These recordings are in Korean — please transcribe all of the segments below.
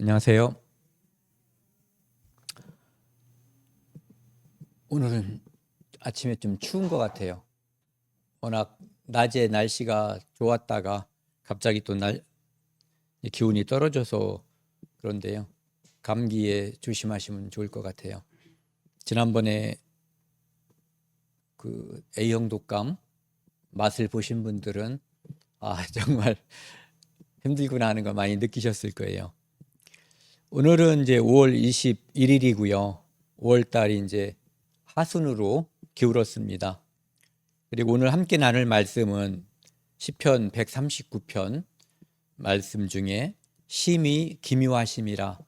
안녕하세요. 오늘은 아침에 좀 추운 것 같아요. 워낙 낮에 날씨가 좋았다가 갑자기 또 기온이 떨어져서 그런데요. 감기에 조심하시면 좋을 것 같아요. 지난번에 그 A형 독감 맛을 보신 분들은 정말 힘들구나 하는 거 많이 느끼셨을 거예요. 오늘은 이제 5월 21일이고요. 5월 달이 이제 하순으로 기울었습니다. 그리고 오늘 함께 나눌 말씀은 시편 139편 말씀 중에 심히 기묘하심이라.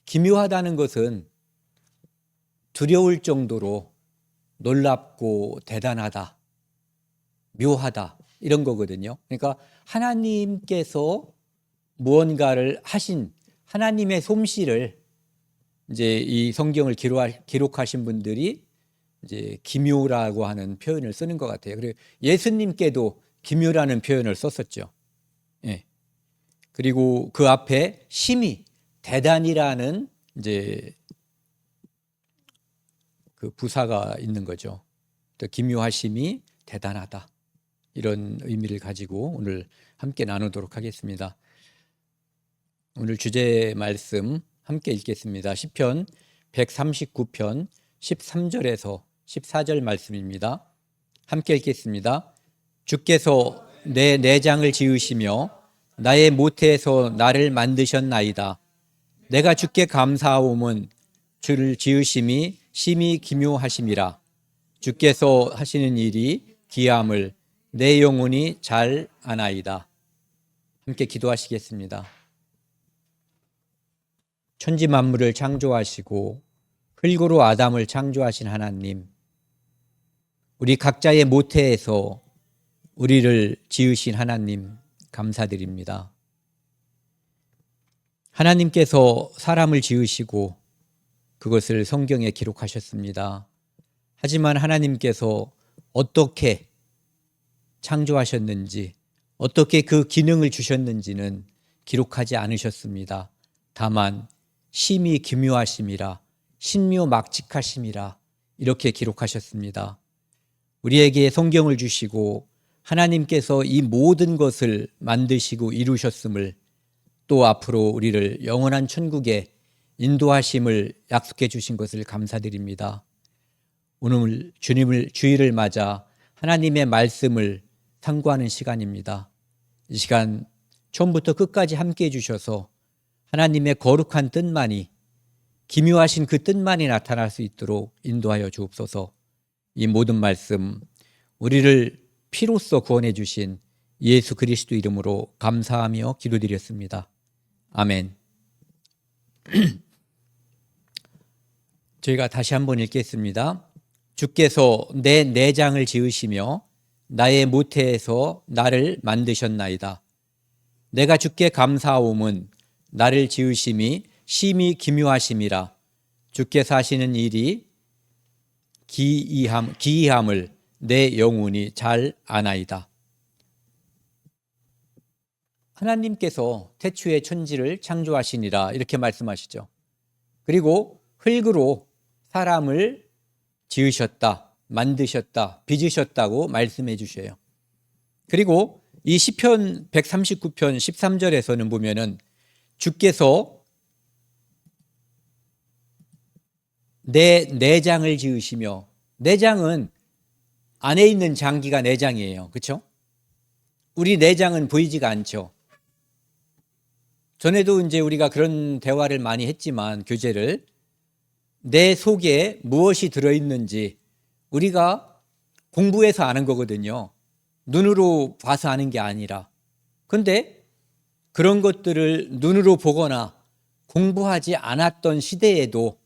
기묘하다는 것은 두려울 정도로 놀랍고 대단하다, 묘하다 이런 거거든요. 그러니까 하나님께서 무언가를 하신 하나님의 솜씨를 이제 이 성경을 기록하신 분들이 이제 기묘라고 하는 표현을 쓰는 것 같아요. 그리고 예수님께도 기묘라는 표현을 썼었죠. 예. 그리고 그 앞에 심히 대단이라는 이제 그 부사가 있는 거죠. 또 기묘하심이 대단하다 이런 의미를 가지고 오늘 함께 나누도록 하겠습니다. 오늘 주제 말씀 함께 읽겠습니다. 시편 139편 13절에서 14절 말씀입니다. 함께 읽겠습니다. 주께서 내 내장을 지으시며 나의 모태에서 나를 만드셨나이다. 내가 주께 감사하옴은 주를 지으심이 심히 기묘하심이라. 주께서 하시는 일이 기함을 내 영혼이 잘 아나이다. 함께 기도하시겠습니다. 천지 만물을 창조하시고 흙으로 아담을 창조하신 하나님, 우리 각자의 모태에서 우리를 지으신 하나님 감사드립니다. 하나님께서 사람을 지으시고 그것을 성경에 기록하셨습니다. 하지만 하나님께서 어떻게 창조하셨는지, 어떻게 그 기능을 주셨는지는 기록하지 않으셨습니다. 다만 심히 기묘하심이라, 신묘막직하심이라 이렇게 기록하셨습니다. 우리에게 성경을 주시고 하나님께서 이 모든 것을 만드시고 이루셨음을, 또 앞으로 우리를 영원한 천국에 인도하심을 약속해 주신 것을 감사드립니다. 오늘 주일을 맞아 하나님의 말씀을 상고하는 시간입니다. 이 시간 처음부터 끝까지 함께해 주셔서 하나님의 거룩한 뜻만이, 기묘하신 그 뜻만이 나타날 수 있도록 인도하여 주옵소서. 이 모든 말씀 우리를 피로써 구원해 주신 예수 그리스도 이름으로 감사하며 기도드렸습니다. 아멘. 저희가 다시 한번 읽겠습니다. 주께서 내 내장을 지으시며 나의 모태에서 나를 만드셨나이다. 내가 주께 감사하옴은 나를 지으심이 심히 기묘하심이라. 주께서 하시는 일이 기이함을 내 영혼이 잘 아나이다. 하나님께서 태초에 천지를 창조하시니라 이렇게 말씀하시죠. 그리고 흙으로 사람을 지으셨다, 만드셨다, 빚으셨다고 말씀해 주셔요. 그리고 이 시편 139편 13절에서는 보면은 주께서 내 내장을 지으시며, 내장은 안에 있는 장기가 내장이에요. 그렇죠? 우리 내장은 보이지가 않죠. 전에도 이제 우리가 그런 대화를 많이 했지만, 교제를, 내 속에 무엇이 들어있는지 우리가 공부해서 아는 거거든요. 눈으로 봐서 아는 게 아니라. 그런데 그런 것들을 눈으로 보거나 공부하지 않았던 시대에도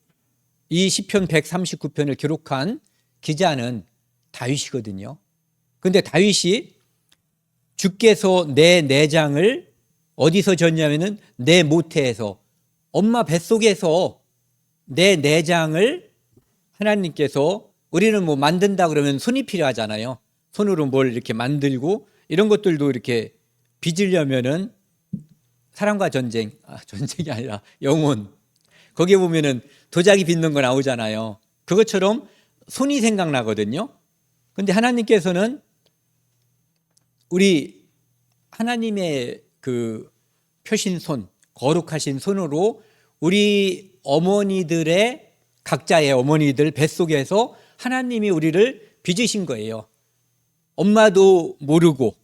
이 시편 139편을 기록한 기자는 다윗이거든요. 그런데 다윗이 주께서 내 내장을 어디서 졌냐면은 내 모태에서, 엄마 뱃속에서 내 내장을 하나님께서, 우리는 뭐 만든다 그러면 손이 필요하잖아요. 손으로 뭘 이렇게 만들고 이런 것들도 이렇게 빚으려면은 사랑과 전쟁, 전쟁이 아니라 영혼. 거기에 보면은 도자기 빚는 거 나오잖아요. 그것처럼 손이 생각나거든요. 근데 하나님께서는 우리 하나님의 그 표신 손, 거룩하신 손으로 우리 어머니들의 각자의 어머니들 뱃속에서 하나님이 우리를 빚으신 거예요. 엄마도 모르고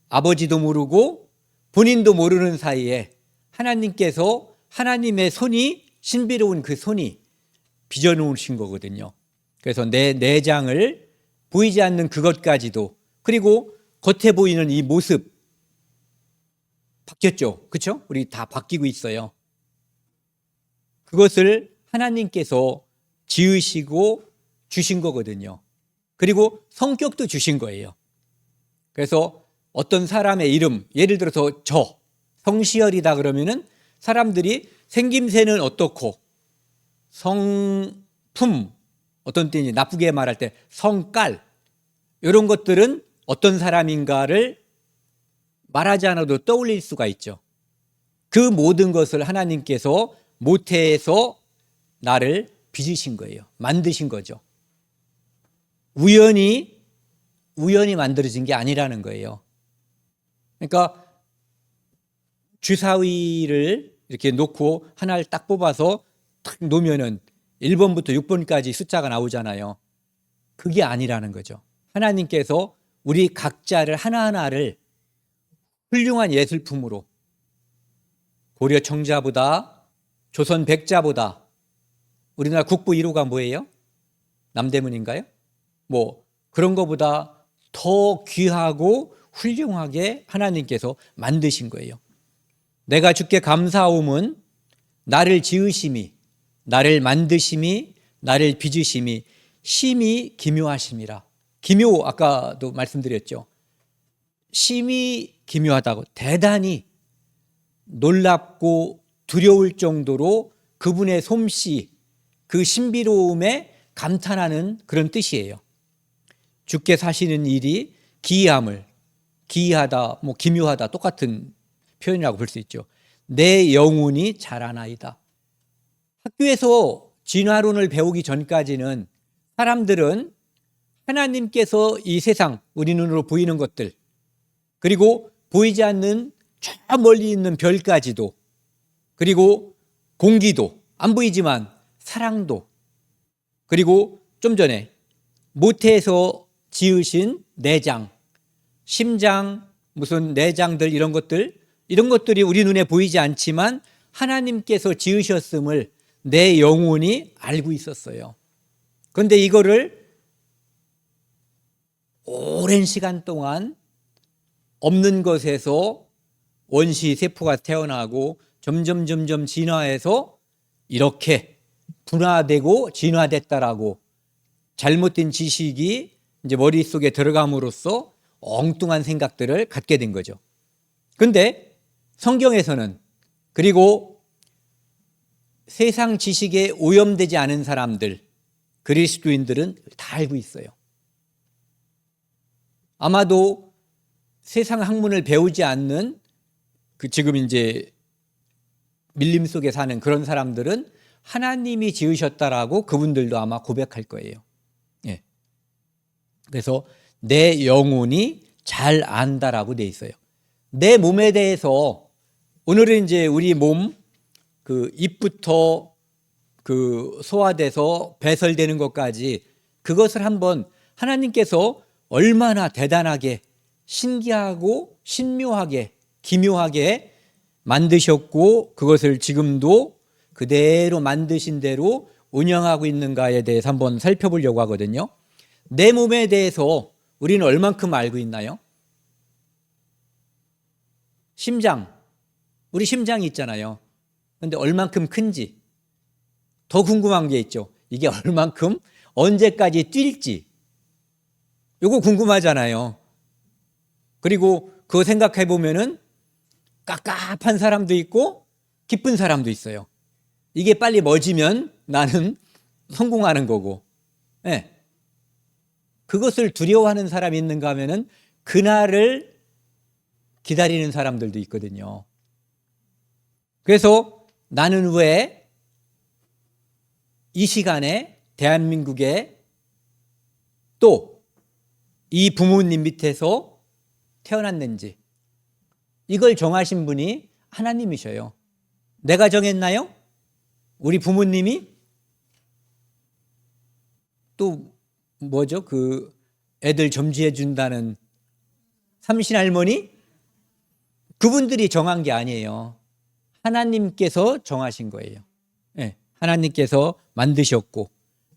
아버지도 모르고 본인도 모르는 사이에 하나님께서 하나님의 손이, 신비로운 그 손이 빚어놓으신 거거든요. 그래서 내 내장을 보이지 않는 그것까지도, 그리고 겉에 보이는 이 모습 바뀌었죠. 그렇죠? 우리 다 바뀌고 있어요. 그것을 하나님께서 지으시고 주신 거거든요. 그리고 성격도 주신 거예요. 그래서 어떤 사람의 이름, 예를 들어서 성시열이다 그러면은 사람들이 생김새는 어떻고, 성품, 어떤 때는 나쁘게 말할 때 성깔, 이런 것들은 어떤 사람인가를 말하지 않아도 떠올릴 수가 있죠. 그 모든 것을 하나님께서 모태에서 나를 빚으신 거예요. 만드신 거죠. 우연히 만들어진 게 아니라는 거예요. 그러니까 주사위를 이렇게 놓고 하나를 딱 뽑아서 탁 놓으면은 1번부터 6번까지 숫자가 나오잖아요. 그게 아니라는 거죠. 하나님께서 우리 각자를 하나하나를 훌륭한 예술품으로, 고려 청자보다, 조선 백자보다, 우리나라 국부 1호가 뭐예요? 남대문인가요? 뭐 그런 거보다 더 귀하고 훌륭하게 하나님께서 만드신 거예요. 내가 주께 감사하옴은 나를 지으심이, 나를 만드심이, 나를 빚으심이 심히 기묘하심이라. 기묘, 아까도 말씀드렸죠. 심히 기묘하다고, 대단히 놀랍고 두려울 정도로 그분의 솜씨, 그 신비로움에 감탄하는 그런 뜻이에요. 주께 사시는 일이 기이함을, 기이하다, 뭐 기묘하다, 똑같은 표현이라고 볼 수 있죠. 내 영혼이 자라나이다. 학교에서 진화론을 배우기 전까지는 사람들은 하나님께서 이 세상, 우리 눈으로 보이는 것들, 그리고 보이지 않는 저 멀리 있는 별까지도, 그리고 공기도, 안 보이지만 사랑도, 그리고 좀 전에 모태에서 지으신 내장, 심장, 무슨 내장들, 이런 것들이 우리 눈에 보이지 않지만 하나님께서 지으셨음을 내 영혼이 알고 있었어요. 그런데 이거를 오랜 시간 동안 없는 것에서 원시 세포가 태어나고 점점 진화해서 이렇게 분화되고 진화됐다라고 잘못된 지식이 이제 머릿속에 들어감으로써 엉뚱한 생각들을 갖게 된 거죠. 그런데 성경에서는, 그리고 세상 지식에 오염되지 않은 사람들, 그리스도인들은 다 알고 있어요. 아마도 세상 학문을 배우지 않는 지금 이제 밀림 속에 사는 그런 사람들은 하나님이 지으셨다라고 그분들도 아마 고백할 거예요. 예. 그래서 내 영혼이 잘 안다라고 돼 있어요. 내 몸에 대해서 오늘은 이제 우리 몸 그 입부터 그 소화돼서 배설되는 것까지 그것을 한번 하나님께서 얼마나 대단하게 신기하고 신묘하게 기묘하게 만드셨고 그것을 지금도 그대로 만드신 대로 운영하고 있는가에 대해서 한번 살펴보려고 하거든요. 내 몸에 대해서 우리는 얼만큼 알고 있나요? 심장, 우리 심장이 있잖아요. 그런데 얼만큼 큰지 더 궁금한 게 있죠. 이게 얼만큼 언제까지 뛸지 이거 궁금하잖아요. 그리고 그거 생각해 보면은 깝깝한 사람도 있고 기쁜 사람도 있어요. 이게 빨리 멎으면 나는 성공하는 거고, 네. 그것을 두려워하는 사람이 있는가 하면은 그날을 기다리는 사람들도 있거든요. 그래서 나는 왜 이 시간에 대한민국에 또 이 부모님 밑에서 태어났는지 이걸 정하신 분이 하나님이셔요. 내가 정했나요? 우리 부모님이? 또 뭐죠? 그 애들 점지해 준다는 삼신할머니? 그분들이 정한 게 아니에요. 하나님께서 정하신 거예요. 네, 하나님께서 만드셨고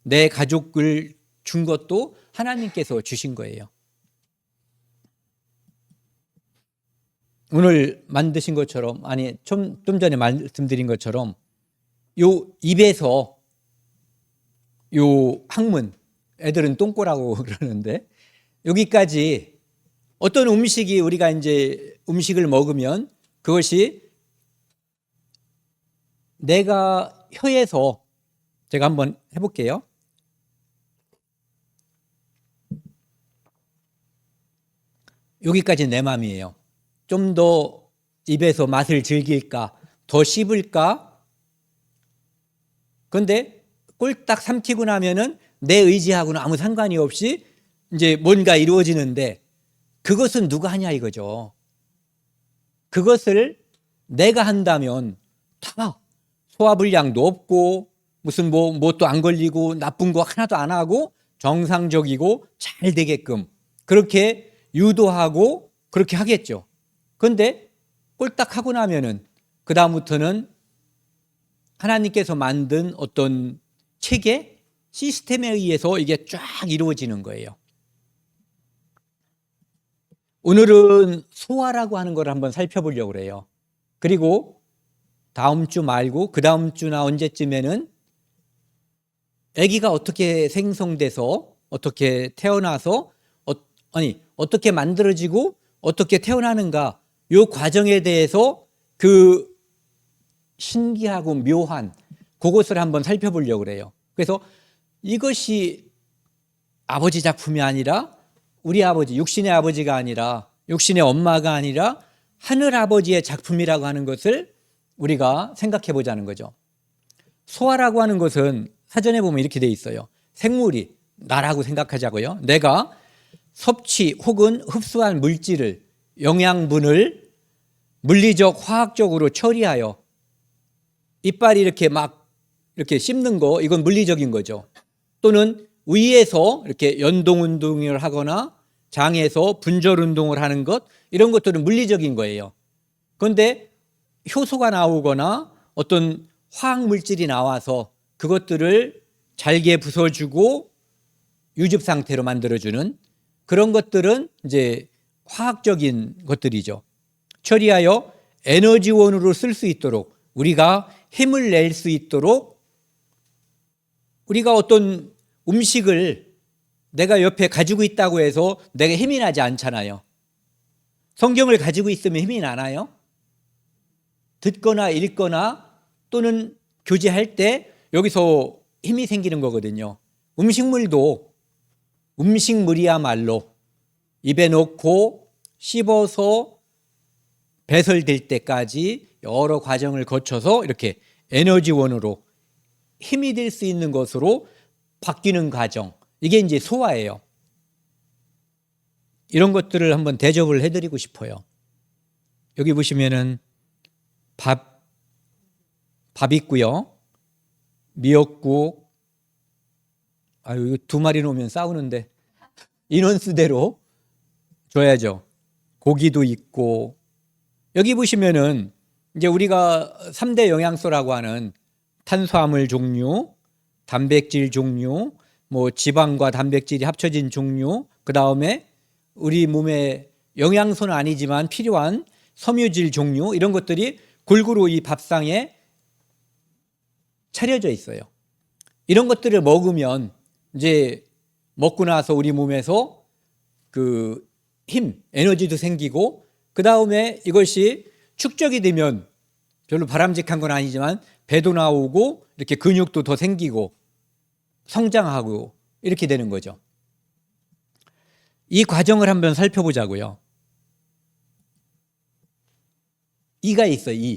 내 가족을 준 것도 하나님께서 주신 거예요. 오늘 만드신 것처럼, 아니 좀 전에 말씀드린 것처럼 요 입에서 요 항문, 애들은 똥꼬라고 그러는데 여기까지 어떤 음식이 우리가 이제 음식을 먹으면 그것이 내가 혀에서 제가 한번 해볼게요. 여기까지 내 마음이에요. 좀 더 입에서 맛을 즐길까? 더 씹을까? 그런데 꼴딱 삼키고 나면은 내 의지하고는 아무 상관이 없이 이제 뭔가 이루어지는데 그것은 누가 하냐 이거죠. 그것을 내가 한다면 다 소화불량도 없고 무슨 뭐 또 안 걸리고 나쁜 거 하나도 안 하고 정상적이고 잘 되게끔 그렇게 유도하고 그렇게 하겠죠. 그런데 꼴딱 하고 나면은 그 다음부터는 하나님께서 만든 어떤 체계, 시스템에 의해서 이게 쫙 이루어지는 거예요. 오늘은 소화라고 하는 걸 한번 살펴보려고 그래요. 그리고 다음 주 말고 그 다음 주나 언제쯤에는 아기가 어떻게 생성돼서 어떻게 태어나서 어떻게 만들어지고 어떻게 태어나는가 이 과정에 대해서 그 신기하고 묘한 그것을 한번 살펴보려고 그래요. 그래서 이것이 아버지 작품이 아니라 우리 아버지, 육신의 아버지가 아니라 육신의 엄마가 아니라 하늘 아버지의 작품이라고 하는 것을 우리가 생각해 보자는 거죠. 소화라고 하는 것은 사전에 보면 이렇게 돼 있어요. 생물이 나라고 생각하자고요. 내가 섭취 혹은 흡수한 물질을 영양분을 물리적 화학적으로 처리하여 이빨이 이렇게 막 이렇게 씹는 거 이건 물리적인 거죠. 또는 위에서 이렇게 연동 운동을 하거나 장에서 분절 운동을 하는 것 이런 것들은 물리적인 거예요. 그런데 효소가 나오거나 어떤 화학 물질이 나와서 그것들을 잘게 부숴주고 유즙 상태로 만들어주는 그런 것들은 이제 화학적인 것들이죠. 처리하여 에너지원으로 쓸 수 있도록 우리가 힘을 낼 수 있도록 우리가 어떤 음식을 내가 옆에 가지고 있다고 해서 내가 힘이 나지 않잖아요. 성경을 가지고 있으면 힘이 나나요? 듣거나 읽거나 또는 교제할 때 여기서 힘이 생기는 거거든요. 음식물이야말로 입에 넣고 씹어서 배설될 때까지 여러 과정을 거쳐서 이렇게 에너지원으로 힘이 될 수 있는 것으로 바뀌는 과정 이게 이제 소화예요. 이런 것들을 한번 대접을 해드리고 싶어요. 여기 보시면은 밥 있고요. 미역국. 아유, 두 마리 놓으면 싸우는데 인원수대로 줘야죠. 고기도 있고 여기 보시면은 이제 우리가 3대 영양소라고 하는 탄수화물 종류, 단백질 종류, 뭐 지방과 단백질이 합쳐진 종류, 그 다음에 우리 몸에 영양소는 아니지만 필요한 섬유질 종류 이런 것들이 골고루 이 밥상에 차려져 있어요. 이런 것들을 먹으면 이제 먹고 나서 우리 몸에서 그 힘, 에너지도 생기고 그 다음에 이것이 축적이 되면 별로 바람직한 건 아니지만 배도 나오고 이렇게 근육도 더 생기고 성장하고 이렇게 되는 거죠. 이 과정을 한번 살펴보자고요. 이가 있어요.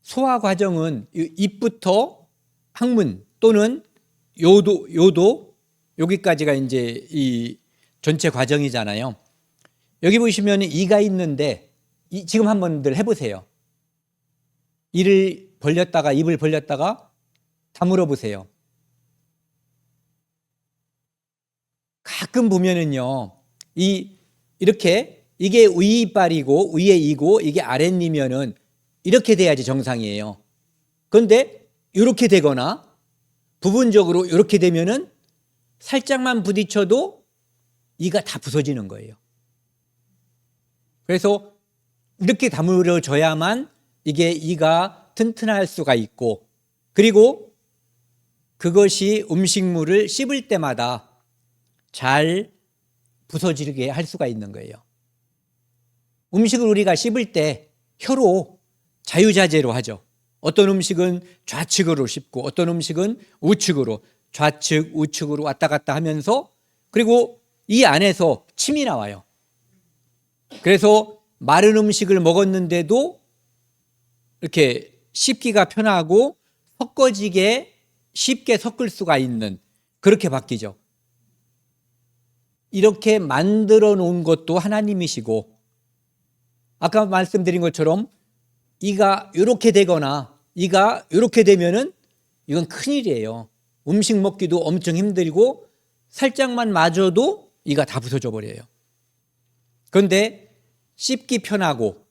소화 과정은 입부터 항문 또는 요도 여기까지가 이제 이 전체 과정이잖아요. 여기 보시면 이가 있는데 지금 한번들 해보세요. 입을 벌렸다가 다물어 보세요. 가끔 보면은요, 이렇게 이게 위 이빨이고 위에 이고 이게 아랫니면은 이렇게 돼야지 정상이에요. 그런데 이렇게 되거나 부분적으로 이렇게 되면은 살짝만 부딪혀도 이가 다 부서지는 거예요. 그래서 이렇게 다물어져야만 이게 이가 튼튼할 수가 있고, 그리고 그것이 음식물을 씹을 때마다 잘 부서지게 할 수가 있는 거예요. 음식을 우리가 씹을 때 혀로 자유자재로 하죠. 어떤 음식은 좌측으로 씹고 어떤 음식은 우측으로, 좌측 우측으로 왔다 갔다 하면서, 그리고 이 안에서 침이 나와요. 그래서 마른 음식을 먹었는데도 이렇게 씹기가 편하고 섞어지게 쉽게 섞을 수가 있는, 그렇게 바뀌죠. 이렇게 만들어 놓은 것도 하나님이시고, 아까 말씀드린 것처럼 이가 이렇게 되거나 이가 이렇게 되면은 이건 큰일이에요. 음식 먹기도 엄청 힘들고 살짝만 맞아도 이가 다 부서져 버려요. 그런데 씹기 편하고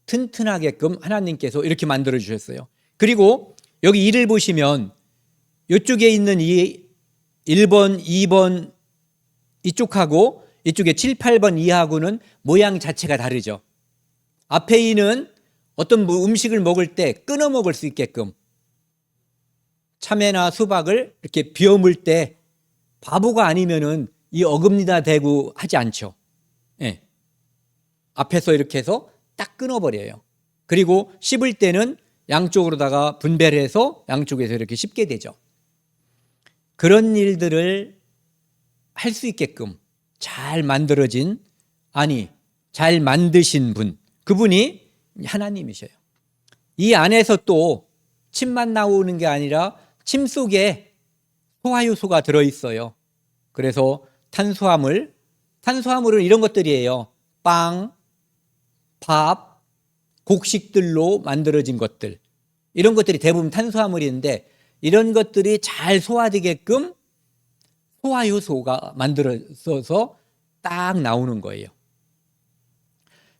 튼튼하게끔 하나님께서 이렇게 만들어 주셨어요. 그리고 여기 이를 보시면 이쪽에 있는 이 1번, 2번 이쪽하고 이쪽에 7, 8번 이하고는 모양 자체가 다르죠. 앞에 이는 어떤 음식을 먹을 때 끊어 먹을 수 있게끔, 참외나 수박을 이렇게 비워물 때 바보가 아니면은 이 어금니다 대고 하지 않죠. 예. 앞에서 이렇게 해서 딱 끊어버려요. 그리고 씹을 때는 양쪽으로다가 분배를 해서 양쪽에서 이렇게 씹게 되죠. 그런 일들을 할 수 있게끔 잘 만들어진, 잘 만드신 분, 그분이 하나님이셔요. 이 안에서 또 침만 나오는 게 아니라 침 속에 소화효소가 들어있어요. 그래서 탄수화물은 이런 것들이에요. 빵, 밥, 곡식들로 만들어진 것들, 이런 것들이 대부분 탄수화물인데, 이런 것들이 잘 소화되게끔 소화효소가 만들어져서 딱 나오는 거예요.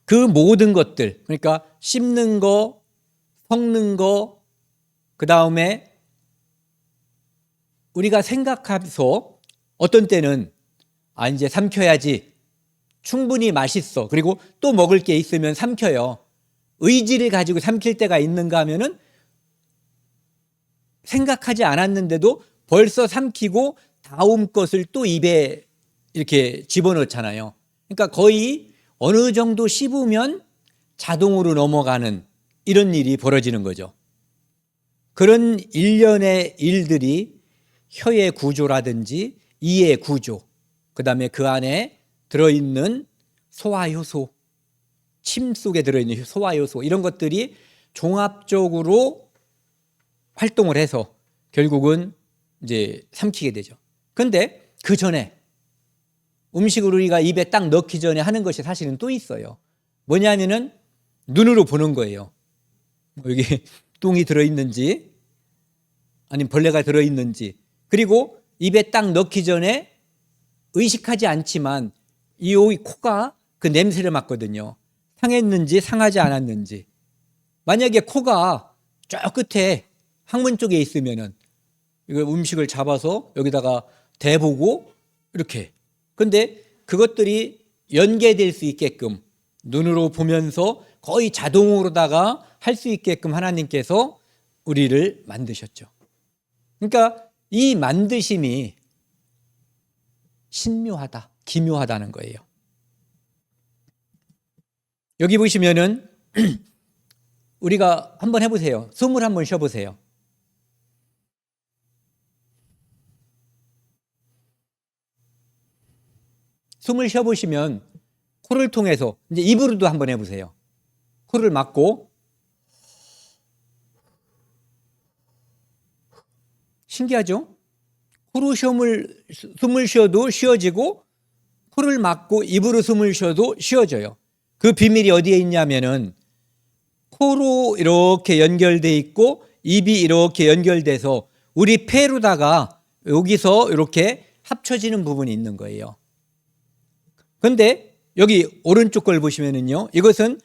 그 모든 것들, 그러니까 씹는 거, 섞는 거, 그 다음에 우리가 생각해서 어떤 때는 이제 삼켜야지, 충분히 맛있어, 그리고 또 먹을 게 있으면 삼켜요. 의지를 가지고 삼킬 때가 있는가 하면은 생각하지 않았는데도 벌써 삼키고 다음 것을 또 입에 이렇게 집어넣잖아요. 그러니까 거의 어느 정도 씹으면 자동으로 넘어가는 이런 일이 벌어지는 거죠. 그런 일련의 일들이 혀의 구조라든지 이의 구조, 그 다음에 그 안에 들어있는 소화효소, 침 속에 들어있는 소화효소, 이런 것들이 종합적으로 활동을 해서 결국은 이제 삼키게 되죠. 그런데 그 전에 음식을 우리가 입에 딱 넣기 전에 하는 것이 사실은 또 있어요. 뭐냐면은 눈으로 보는 거예요. 여기 똥이 들어있는지 아니면 벌레가 들어있는지, 그리고 입에 딱 넣기 전에 의식하지 않지만 이 코가 그 냄새를 맡거든요. 상했는지 상하지 않았는지. 만약에 코가 저 끝에 항문 쪽에 있으면은 이거 음식을 잡아서 여기다가 대보고 이렇게. 근데 그것들이 연계될 수 있게끔 눈으로 보면서 거의 자동으로다가 할 수 있게끔 하나님께서 우리를 만드셨죠. 그러니까 이 만드심이 신묘하다, 기묘하다는 거예요. 여기 보시면은 우리가 한번 해보세요. 숨을 한번 쉬어보세요. 숨을 쉬어보시면 코를 통해서, 이제 입으로도 한번 해보세요. 코를 막고 신기하죠? 코로 숨을 쉬어도 쉬어지고 코를 막고 입으로 숨을 쉬어도 쉬어져요. 그 비밀이 어디에 있냐면은 코로 이렇게 연결돼 있고 입이 이렇게 연결돼서 우리 폐로다가 여기서 이렇게 합쳐지는 부분이 있는 거예요. 그런데 여기 오른쪽 걸 보시면은요, 이것은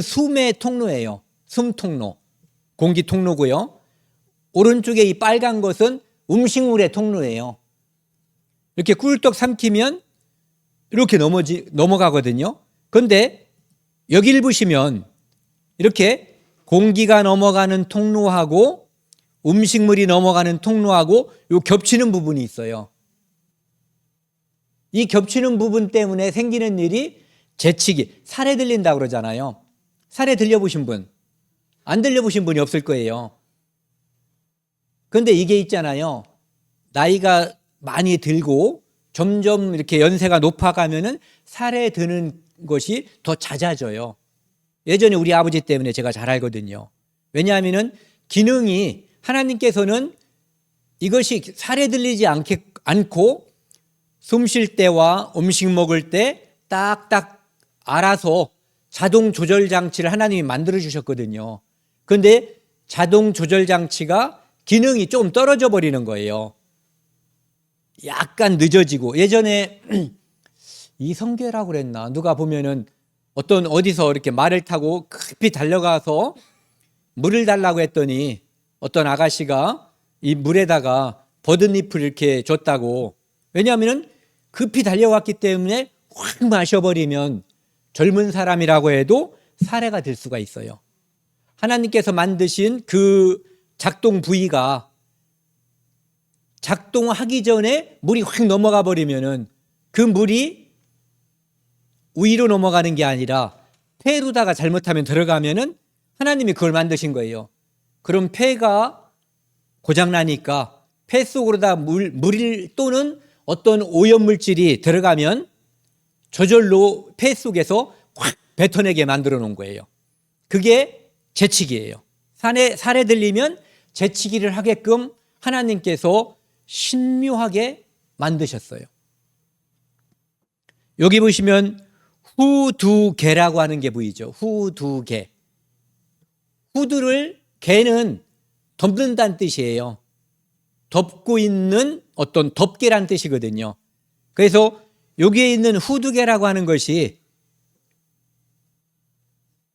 숨의 통로예요. 숨 통로, 공기 통로고요. 오른쪽에 이 빨간 것은 음식물의 통로예요. 이렇게 꿀떡 삼키면 이렇게 넘어가거든요. 그런데 여기를 보시면 이렇게 공기가 넘어가는 통로하고 음식물이 넘어가는 통로하고 요 겹치는 부분이 있어요. 이 겹치는 부분 때문에 생기는 일이 재치기, 살에 들린다고 그러잖아요. 살에 들려보신 분, 안 들려보신 분이 없을 거예요. 그런데 이게 있잖아요. 나이가 많이 들고 점점 이렇게 연세가 높아가면은 살에 드는 것이 더 잦아져요. 예전에 우리 아버지 때문에 제가 잘 알거든요. 왜냐하면은 기능이 하나님께서는 이것이 살에 들리지 않고 숨 쉴 때와 음식 먹을 때 딱딱 알아서 자동 조절 장치를 하나님이 만들어 주셨거든요. 그런데 자동 조절 장치가 기능이 조금 떨어져 버리는 거예요. 약간 늦어지고, 예전에 이성계라고 그랬나? 누가 보면은 어디서 이렇게 말을 타고 급히 달려가서 물을 달라고 했더니 어떤 아가씨가 이 물에다가 버드잎을 이렇게 줬다고. 왜냐하면 급히 달려왔기 때문에 확 마셔버리면 젊은 사람이라고 해도 살해가 될 수가 있어요. 하나님께서 만드신 그 작동 부위가 작동하기 전에 물이 확 넘어가 버리면은 그 물이 위로 넘어가는 게 아니라 폐로다가 잘못하면 들어가면은 하나님이 그걸 만드신 거예요. 그럼 폐가 고장나니까 폐 속으로다 물 또는 어떤 오염물질이 들어가면 저절로 폐 속에서 확 뱉어내게 만들어 놓은 거예요. 그게 재치기예요. 살에 들리면 재치기를 하게끔 하나님께서 신묘하게 만드셨어요. 여기 보시면 후두개라고 하는 게 보이죠. 후두개. 후두를 개는 덮는다는 뜻이에요. 덮고 있는 어떤 덮개란 뜻이거든요. 그래서 여기에 있는 후두개라고 하는 것이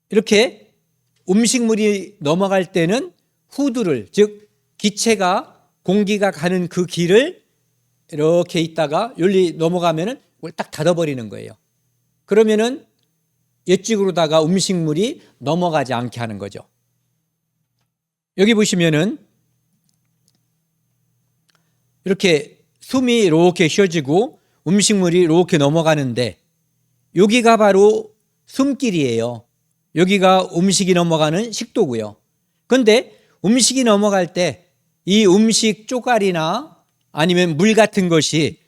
이렇게 음식물이 넘어갈 때는 후두를, 즉 기체가 공기가 가는 그 길을 이렇게 있다가 여기 넘어가면은 그걸 딱 닫아버리는 거예요. 그러면은 이쪽으로다가 음식물이 넘어가지 않게 하는 거죠. 여기 보시면은 이렇게 숨이 이렇게 쉬어지고 음식물이 이렇게 넘어가는데 여기가 바로 숨길이에요. 여기가 음식이 넘어가는 식도고요. 그런데 음식이 넘어갈 때 이 음식 쪼가리나 아니면 물 같은 것이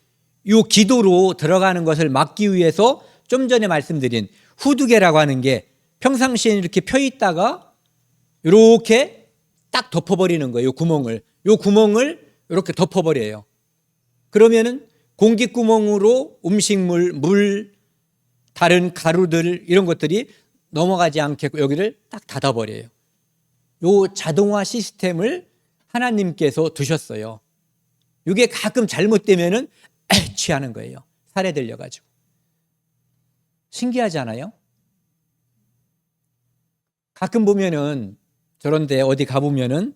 이 기도로 들어가는 것을 막기 위해서 좀 전에 말씀드린 후두개라고 하는 게 평상시에 이렇게 펴 있다가 이렇게 딱 덮어버리는 거예요. 이 구멍을 이렇게 덮어버려요. 그러면은 공기구멍으로 음식물, 물, 다른 가루들 이런 것들이 넘어가지 않게 여기를 딱 닫아버려요. 이 자동화 시스템을 하나님께서 두셨어요. 이게 가끔 잘못되면은 취하는 거예요. 살에 들려가지고. 신기하지 않아요? 가끔 보면은 저런데 어디 가보면은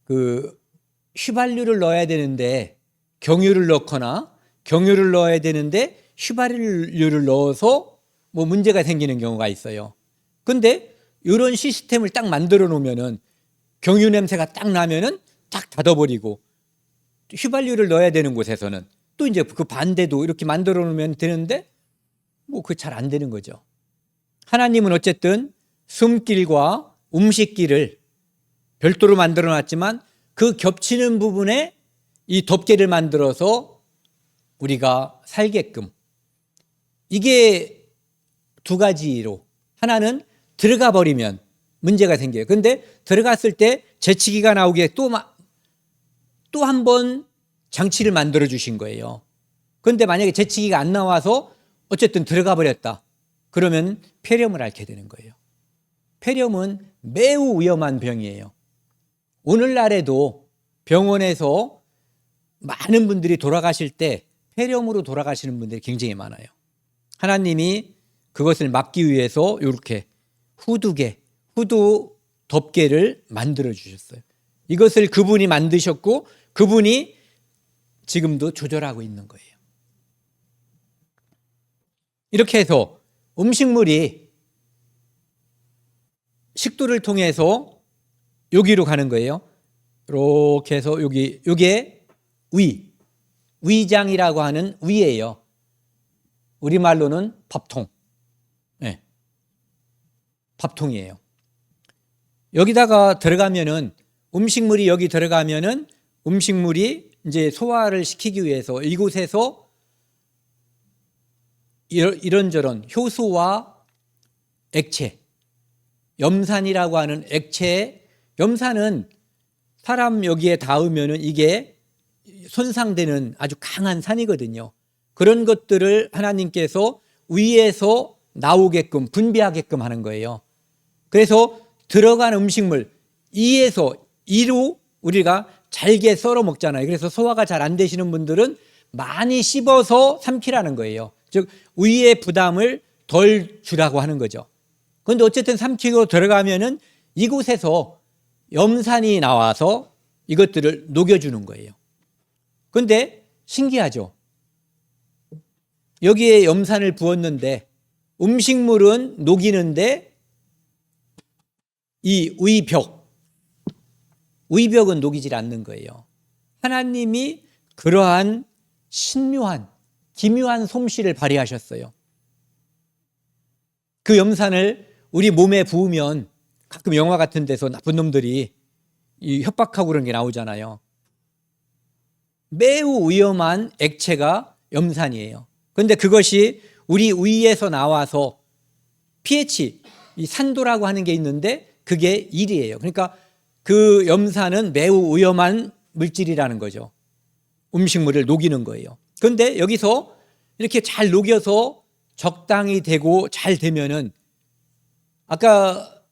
그 휘발유를 넣어야 되는데 경유를 넣거나 경유를 넣어야 되는데 휘발유를 넣어서 뭐 문제가 생기는 경우가 있어요. 근데 이런 시스템을 딱 만들어 놓으면은 경유 냄새가 딱 나면은 딱 닫아버리고 휘발유를 넣어야 되는 곳에서는 또 이제 그 반대도 이렇게 만들어 놓으면 되는데 뭐 그게 잘 안 되는 거죠. 하나님은 어쨌든 숨길과 음식길을 별도로 만들어 놨지만 그 겹치는 부분에 이 덮개를 만들어서 우리가 살게끔, 이게 두 가지로, 하나는 들어가 버리면 문제가 생겨요. 근데 들어갔을 때 재치기가 나오게 또 한 번 장치를 만들어 주신 거예요. 그런데 만약에 재치기가 안 나와서 어쨌든 들어가 버렸다. 그러면 폐렴을 앓게 되는 거예요. 폐렴은 매우 위험한 병이에요. 오늘날에도 병원에서 많은 분들이 돌아가실 때 폐렴으로 돌아가시는 분들이 굉장히 많아요. 하나님이 그것을 막기 위해서 이렇게 후두 덮개를 만들어 주셨어요. 이것을 그분이 만드셨고 그분이 지금도 조절하고 있는 거예요. 이렇게 해서 음식물이 식도를 통해서 여기로 가는 거예요. 이렇게 해서 이게 위장이라고 하는 위예요. 우리말로는 밥통. 네. 밥통이에요. 여기다가 들어가면은 음식물이 여기 들어가면은 음식물이 이제 소화를 시키기 위해서 이곳에서 이런저런 효소와 액체, 염산이라고 하는 액체, 염산은 사람 여기에 닿으면은 이게 손상되는 아주 강한 산이거든요. 그런 것들을 하나님께서 위에서 나오게끔 분비하게끔 하는 거예요. 그래서 들어간 음식물 이로 우리가 잘게 썰어 먹잖아요. 그래서 소화가 잘 안 되시는 분들은 많이 씹어서 삼키라는 거예요. 즉 위의 부담을 덜 주라고 하는 거죠. 그런데 어쨌든 삼키고 들어가면은 이곳에서 염산이 나와서 이것들을 녹여주는 거예요. 그런데 신기하죠. 여기에 염산을 부었는데 음식물은 녹이는데 이 위벽은 녹이질 않는 거예요. 하나님이 그러한 신묘한 기묘한 솜씨를 발휘하셨어요. 그 염산을 우리 몸에 부으면 가끔 영화 같은 데서 나쁜 놈들이 협박하고 그런 게 나오잖아요. 매우 위험한 액체가 염산이에요. 그런데 그것이 우리 위에서 나와서 pH, 이 산도라고 하는 게 있는데 그게 1이에요. 그러니까 그 염산은 매우 위험한 물질이라는 거죠. 음식물을 녹이는 거예요. 그런데 여기서 이렇게 잘 녹여서 적당히 되고 잘 되면은 아까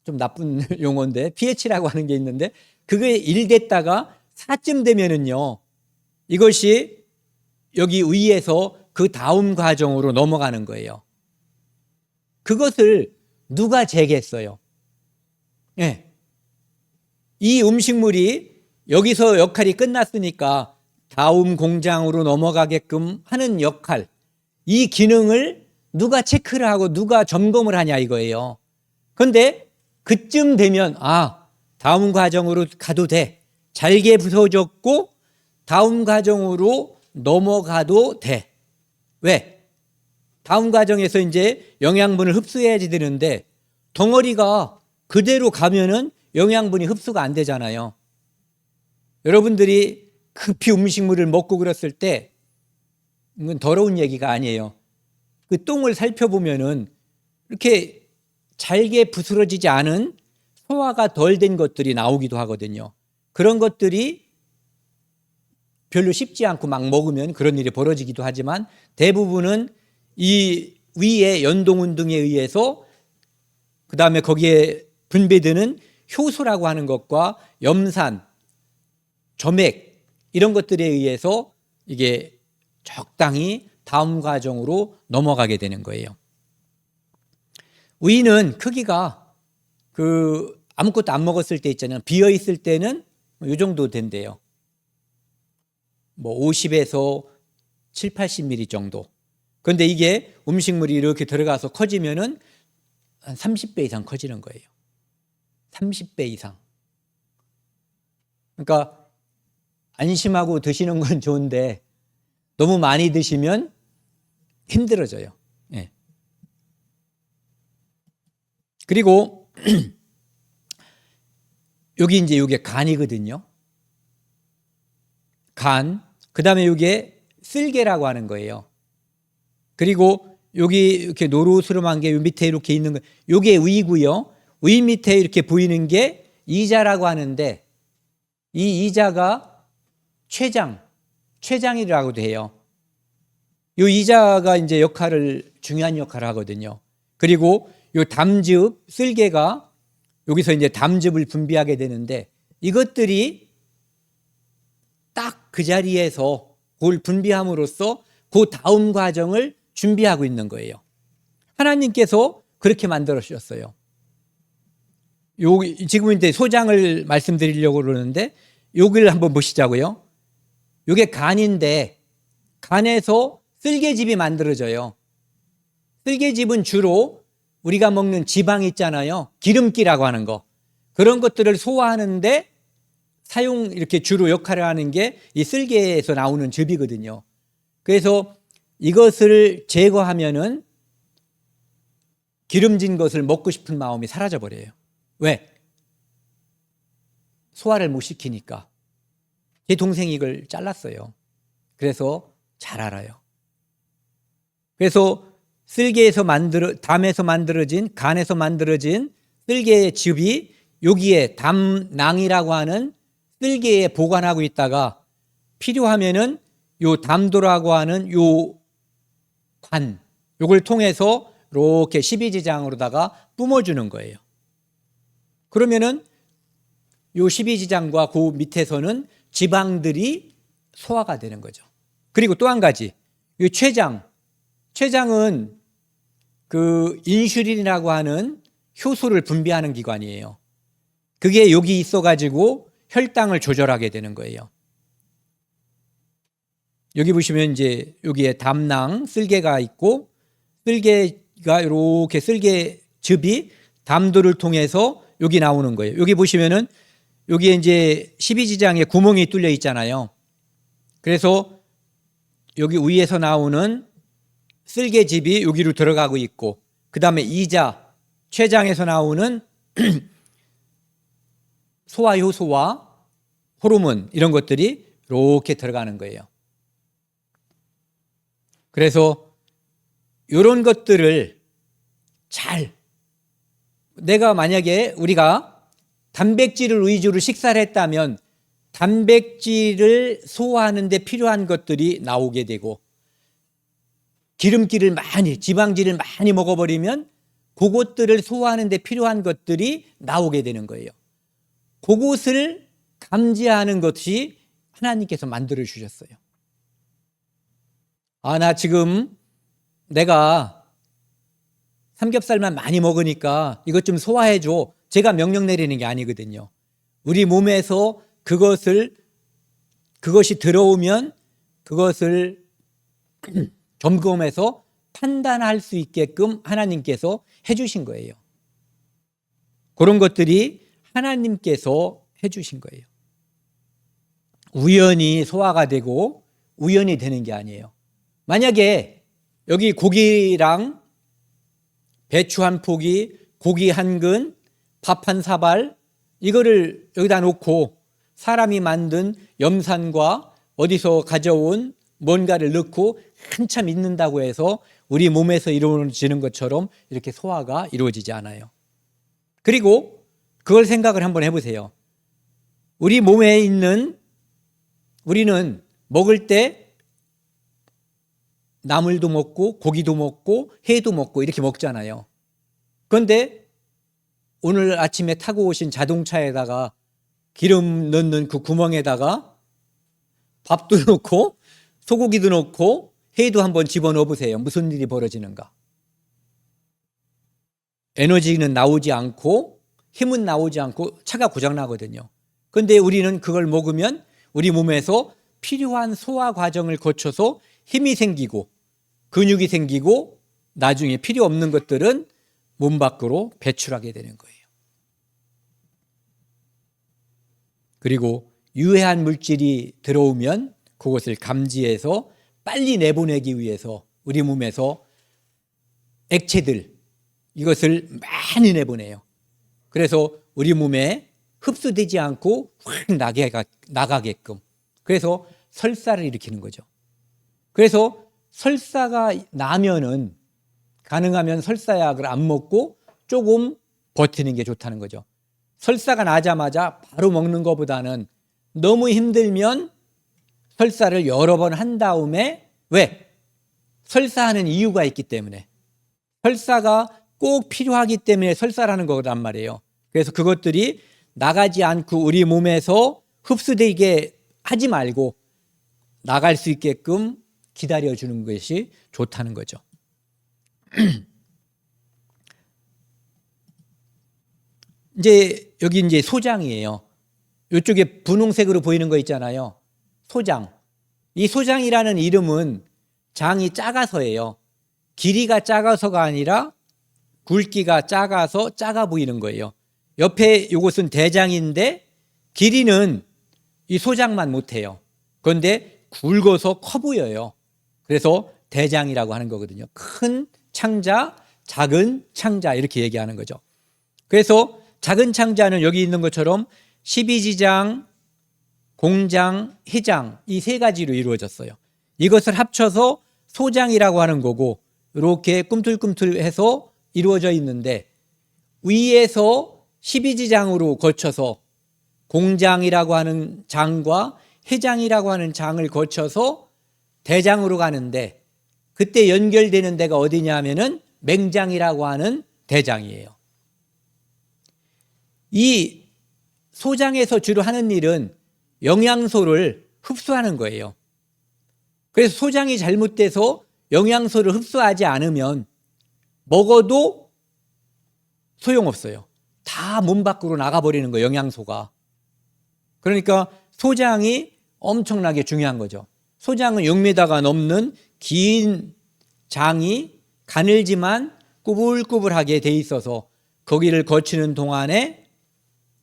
좀 나쁜 용어인데 pH라고 하는 게 있는데 그게 1 됐다가 4쯤 되면은요 이것이 여기 위에서 그 다음 과정으로 넘어가는 거예요. 그것을 누가 재겠어요? 네. 이 음식물이 여기서 역할이 끝났으니까 다음 공장으로 넘어가게끔 하는 역할, 이 기능을 누가 체크를 하고 누가 점검을 하냐 이거예요. 그런데 그쯤 되면 다음 과정으로 가도 돼. 잘게 부서졌고 다음 과정으로 넘어가도 돼. 왜? 다음 과정에서 이제 영양분을 흡수해야지 되는데 덩어리가 그대로 가면은 영양분이 흡수가 안 되잖아요. 여러분들이 급히 음식물을 먹고 그랬을 때 이건 더러운 얘기가 아니에요. 그 똥을 살펴보면은 이렇게 잘게 부스러지지 않은 소화가 덜 된 것들이 나오기도 하거든요. 그런 것들이 별로 쉽지 않고 막 먹으면 그런 일이 벌어지기도 하지만 대부분은 이 위의 연동운동에 의해서 그 다음에 거기에 분배되는 효소라고 하는 것과 염산, 점액 이런 것들에 의해서 이게 적당히 다음 과정으로 넘어가게 되는 거예요. 위는 크기가 아무것도 안 먹었을 때 있잖아요. 비어 있을 때는 이 정도 된대요. 50에서 7, 80mm 정도. 그런데 이게 음식물이 이렇게 들어가서 커지면은 한 30배 이상 커지는 거예요. 30배 이상. 그러니까 안심하고 드시는 건 좋은데 너무 많이 드시면 힘들어져요. 네. 그리고 여기 이제 이게 간이거든요. 간. 그 다음에 이게 쓸개라고 하는 거예요. 그리고 여기 이렇게 노루스름한 게 밑에 이렇게 있는 거, 요게 의고요. 의 밑에 이렇게 보이는 게 이자라고 하는데, 이 이자가 췌장이라고도 해요. 요 이자가 이제 중요한 역할을 하거든요. 그리고 요 담즙, 쓸개가 여기서 이제 담즙을 분비하게 되는데, 이것들이 딱 그 자리에서 그걸 분비함으로써 그 다음 과정을 준비하고 있는 거예요. 하나님께서 그렇게 만들어 주셨어요. 지금 이제 소장을 말씀드리려고 그러는데, 여기를 한번 보시자고요. 이게 간인데, 간에서 쓸개즙이 만들어져요. 쓸개즙은 주로 우리가 먹는 지방 있잖아요. 기름기라고 하는 거. 그런 것들을 소화하는데 이렇게 주로 역할을 하는 게 이 쓸개에서 나오는 즙이거든요. 그래서 이것을 제거하면은 기름진 것을 먹고 싶은 마음이 사라져 버려요. 왜? 소화를 못 시키니까. 제 동생이 이걸 잘랐어요. 그래서 잘 알아요. 그래서 담에서 만들어진, 간에서 만들어진 쓸개의 즙이 여기에 담낭이라고 하는 쓸개에 보관하고 있다가 필요하면은 요 담도라고 하는 요 관, 요걸 통해서 이렇게 12지장으로다가 뿜어주는 거예요. 그러면은 요 12지장과 그 밑에서는 지방들이 소화가 되는 거죠. 그리고 또 한 가지, 이 췌장은 그 인슐린이라고 하는 효소를 분비하는 기관이에요. 그게 여기 있어가지고 혈당을 조절하게 되는 거예요. 여기 보시면 이제 여기에 담낭, 쓸개가 있고, 쓸개가 이렇게 쓸개즙이 담도를 통해서 여기 나오는 거예요. 여기 보시면은 여기에 이제 12지장에 구멍이 뚫려 있잖아요. 그래서 여기 위에서 나오는 쓸개즙이 여기로 들어가고 있고, 그 다음에 췌장에서 나오는 소화효소와 호르몬 이런 것들이 이렇게 들어가는 거예요. 그래서 이런 것들을 내가 만약에 우리가 단백질을 위주로 식사를 했다면 단백질을 소화하는 데 필요한 것들이 나오게 되고, 지방질을 많이 먹어버리면 그것들을 소화하는 데 필요한 것들이 나오게 되는 거예요. 그것을 감지하는 것이 하나님께서 만들어 주셨어요. 나 지금 내가 삼겹살만 많이 먹으니까 이것 좀 소화해 줘. 제가 명령 내리는 게 아니거든요. 우리 몸에서 그것이 들어오면 그것을 점검해서 판단할 수 있게끔 하나님께서 해주신 거예요. 그런 것들이 하나님께서 해주신 거예요. 우연히 소화가 되고 우연히 되는 게 아니에요. 만약에 여기 고기랑 배추 한 포기, 고기 한 근, 밥 한 사발, 이거를 여기다 놓고 사람이 만든 염산과 어디서 가져온 뭔가를 넣고 한참 있는다고 해서 우리 몸에서 이루어지는 것처럼 이렇게 소화가 이루어지지 않아요. 그리고 그걸 생각을 한번 해보세요. 우리 몸에 있는, 우리는 먹을 때 나물도 먹고 고기도 먹고 회도 먹고 이렇게 먹잖아요. 그런데 오늘 아침에 타고 오신 자동차에다가 기름 넣는 그 구멍에다가 밥도 넣고 소고기도 넣고 회도 한번 집어넣어 보세요. 무슨 일이 벌어지는가? 에너지는 나오지 않고 힘은 나오지 않고 차가 고장나거든요. 그런데 우리는 그걸 먹으면 우리 몸에서 필요한 소화 과정을 거쳐서 힘이 생기고 근육이 생기고 나중에 필요 없는 것들은 몸 밖으로 배출하게 되는 거예요. 그리고 유해한 물질이 들어오면 그것을 감지해서 빨리 내보내기 위해서 우리 몸에서 액체들, 이것을 많이 내보내요. 그래서 우리 몸에 흡수되지 않고 확 나가게끔. 그래서 설사를 일으키는 거죠. 그래서 설사가 나면은 가능하면 설사약을 안 먹고 조금 버티는 게 좋다는 거죠. 설사가 나자마자 바로 먹는 것보다는 너무 힘들면 설사를 여러 번 한 다음에, 왜? 설사하는 이유가 있기 때문에, 설사가 꼭 필요하기 때문에 설사라는 거란 말이에요. 그래서 그것들이 나가지 않고 우리 몸에서 흡수되게 하지 말고 나갈 수 있게끔 기다려주는 것이 좋다는 거죠. 여기 이제 소장이에요. 이쪽에 분홍색으로 보이는 거 있잖아요. 소장. 이 소장이라는 이름은 장이 작아서예요. 길이가 작아서가 아니라 굵기가 작아서 작아 보이는 거예요. 옆에 이것은 대장인데 길이는 이 소장만 못해요. 그런데 굵어서 커 보여요. 그래서 대장이라고 하는 거거든요. 큰 창자, 작은 창자 이렇게 얘기하는 거죠. 그래서 작은 창자는 여기 있는 것처럼 12지장, 공장, 희장 이 세 가지로 이루어졌어요. 이것을 합쳐서 소장이라고 하는 거고 이렇게 꿈틀꿈틀해서 이루어져 있는데 위에서 12지장으로 거쳐서 공장이라고 하는 장과 해장이라고 하는 장을 거쳐서 대장으로 가는데 그때 연결되는 데가 어디냐 하면은 맹장이라고 하는 대장이에요. 이 소장에서 주로 하는 일은 영양소를 흡수하는 거예요. 그래서 소장이 잘못돼서 영양소를 흡수하지 않으면 먹어도 소용없어요. 다 몸 밖으로 나가버리는 거예요, 영양소가. 그러니까 소장이 엄청나게 중요한 거죠. 소장은 6m가 넘는 긴 장이 가늘지만 꾸불꾸불하게 돼 있어서 거기를 거치는 동안에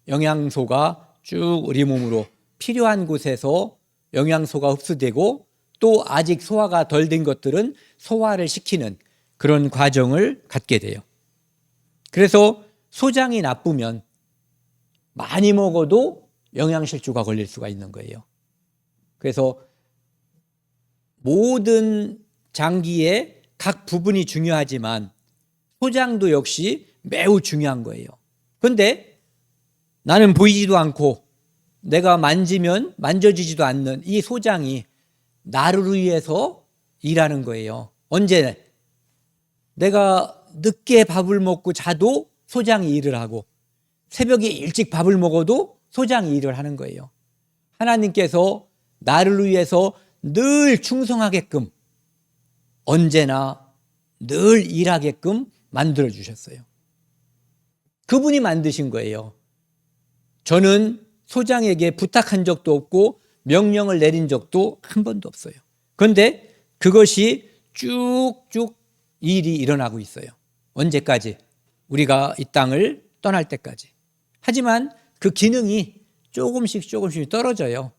영양소가 쭉 우리 몸으로 필요한 곳에서 영양소가 흡수되고 또 아직 소화가 덜 된 것들은 소화를 시키는 그런 과정을 갖게 돼요. 그래서 소장이 나쁘면 많이 먹어도 영양실조가 걸릴 수가 있는 거예요. 그래서 모든 장기의 각 부분이 중요하지만 소장도 역시 매우 중요한 거예요. 그런데 나는 보이지도 않고 내가 만지면 만져지지도 않는 이 소장이 나를 위해서 일하는 거예요. 언제? 내가 늦게 밥을 먹고 자도 소장이 일을 하고 새벽에 일찍 밥을 먹어도 소장이 일을 하는 거예요. 하나님께서 나를 위해서 늘 충성하게끔 언제나 늘 일하게끔 만들어 주셨어요. 그분이 만드신 거예요. 저는 소장에게 부탁한 적도 없고 명령을 내린 적도 한 번도 없어요. 그런데 그것이 쭉쭉 일이 일어나고 있어요. 언제까지? 우리가 이 땅을 떠날 때까지. 하지만 그 기능이 조금씩 떨어져요.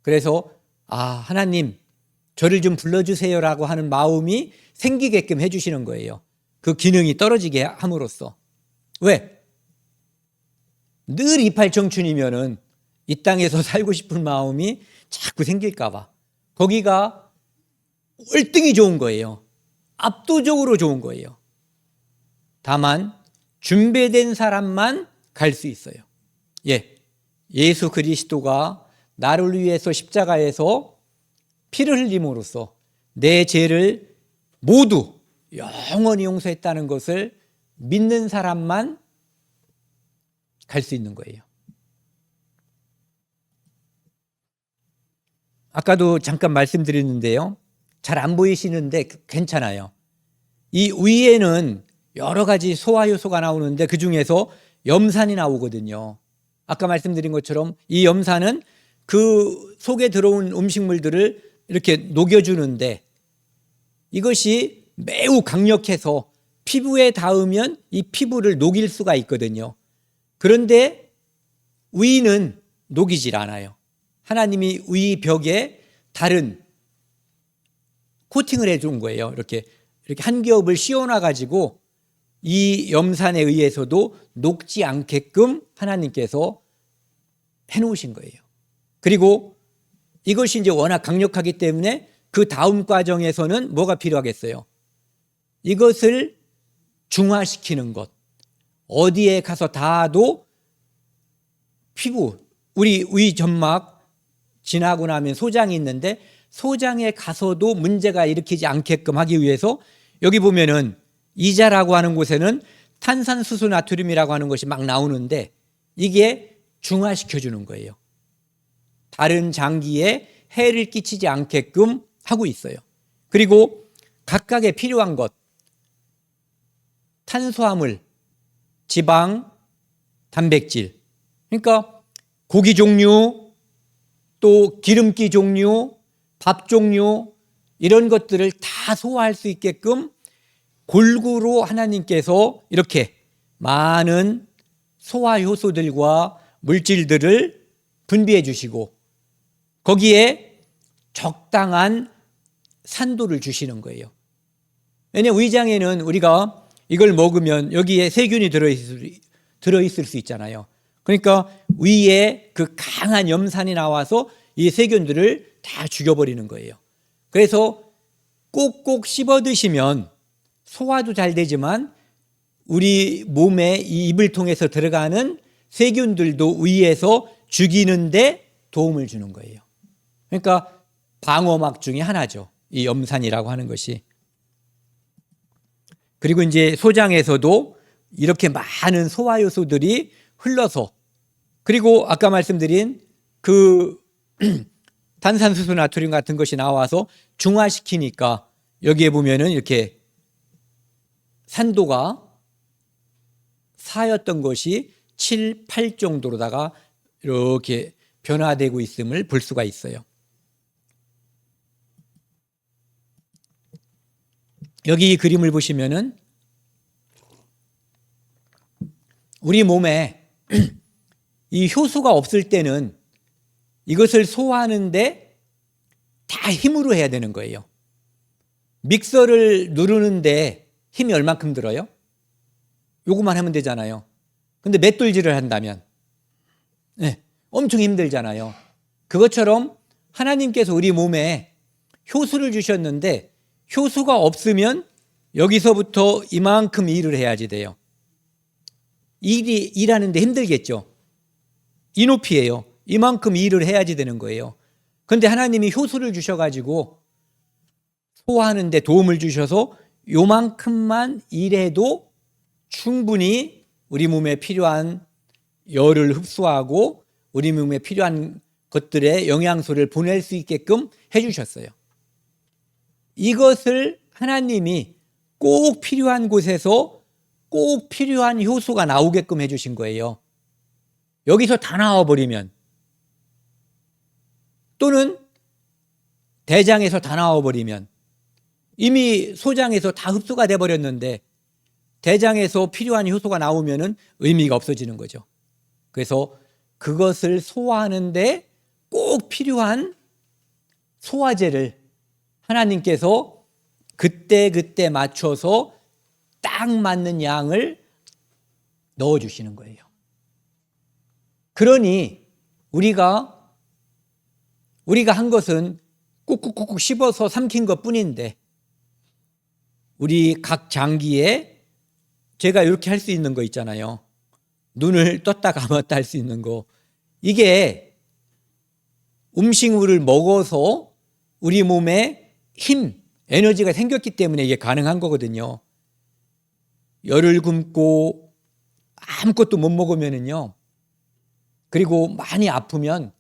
그래서 하나님 저를 좀 불러주세요라고 하는 마음이 생기게끔 해주시는 거예요. 그 기능이 떨어지게 함으로써. 왜? 늘 이팔청춘이면은 이 땅에서 살고 싶은 마음이 자꾸 생길까 봐. 거기가 월등히 좋은 거예요. 압도적으로 좋은 거예요. 다만 준비된 사람만 갈 수 있어요. 예수 그리스도가 나를 위해서 십자가에서 피를 흘림으로써 내 죄를 모두 영원히 용서했다는 것을 믿는 사람만 갈 수 있는 거예요. 아까도 잠깐 말씀드렸는데요. 잘 안 보이시는데 괜찮아요. 이 위에는 여러 가지 소화 요소가 나오는데 그중에서 염산이 나오거든요. 아까 말씀드린 것처럼 이 염산은 그 속에 들어온 음식물들을 이렇게 녹여주는데 이것이 매우 강력해서 피부에 닿으면 이 피부를 녹일 수가 있거든요. 그런데 위는 녹이질 않아요. 하나님이 위 벽에 다른 코팅을 해준 거예요. 이렇게 한 겹을 씌워놔가지고 이 염산에 의해서도 녹지 않게끔 하나님께서 해놓으신 거예요. 그리고 이것이 이제 워낙 강력하기 때문에 그 다음 과정에서는 뭐가 필요하겠어요? 이것을 중화시키는 것. 어디에 가서 닿아도 피부, 우리 위점막 지나고 나면 소장이 있는데 소장에 가서도 문제가 일으키지 않게끔 하기 위해서 여기 보면은 이자라고 하는 곳에는 탄산수소 나트륨이라고 하는 것이 막 나오는데 이게 중화시켜 주는 거예요. 다른 장기에 해를 끼치지 않게끔 하고 있어요. 그리고 각각의 필요한 것, 탄수화물, 지방, 단백질, 그러니까 고기 종류, 또 기름기 종류, 밥 종류 이런 것들을 다 소화할 수 있게끔 골고루 하나님께서 이렇게 많은 소화 효소들과 물질들을 분비해 주시고 거기에 적당한 산도를 주시는 거예요. 왜냐하면 위장에는 우리가 이걸 먹으면 여기에 세균이 들어있을 수 있잖아요. 그러니까 위에 그 강한 염산이 나와서 이 세균들을 다 죽여버리는 거예요. 그래서 꼭꼭 씹어 드시면 소화도 잘 되지만 우리 몸에 이 입을 통해서 들어가는 세균들도 위에서 죽이는데 도움을 주는 거예요. 그러니까 방어막 중에 하나죠. 이 염산이라고 하는 것이. 그리고 이제 소장에서도 이렇게 많은 소화 요소들이 흘러서 그리고 아까 말씀드린 그 탄산수소 나트륨 같은 것이 나와서 중화시키니까 여기에 보면은 이렇게 산도가 4였던 것이 7, 8 정도로다가 이렇게 변화되고 있음을 볼 수가 있어요. 여기 이 그림을 보시면은 우리 몸에 이 효소가 없을 때는 이것을 소화하는데 다 힘으로 해야 되는 거예요. 믹서를 누르는데 힘이 얼만큼 들어요? 요거만 하면 되잖아요. 근데 맷돌질을 한다면 엄청 힘들잖아요. 그것처럼 하나님께서 우리 몸에 효소를 주셨는데 효소가 없으면 여기서부터 이만큼 일을 해야지 돼요. 일하는데 힘들겠죠. 이 높이에요. 이만큼 일을 해야지 되는 거예요. 그런데 하나님이 효소를 주셔가지고 소화하는 데 도움을 주셔서 요만큼만 일해도 충분히 우리 몸에 필요한 열을 흡수하고 우리 몸에 필요한 것들의 영양소를 보낼 수 있게끔 해주셨어요. 이것을 하나님이 꼭 필요한 곳에서 꼭 필요한 효소가 나오게끔 해주신 거예요. 여기서 다 나와버리면 또는 대장에서 다 나와버리면 이미 소장에서 다 흡수가 돼버렸는데 대장에서 필요한 효소가 나오면 의미가 없어지는 거죠. 그래서 그것을 소화하는데 꼭 필요한 소화제를 하나님께서 그때 맞춰서 딱 맞는 양을 넣어주시는 거예요. 그러니 우리가 한 것은 꾹꾹꾹 씹어서 삼킨 것 뿐인데 우리 각 장기에 제가 이렇게 할 수 있는 거 있잖아요. 눈을 떴다 감았다 할 수 있는 거. 이게 음식물을 먹어서 우리 몸에 힘, 에너지가 생겼기 때문에 이게 가능한 거거든요. 열을 굶고 아무것도 못 먹으면은요. 그리고 많이 아프면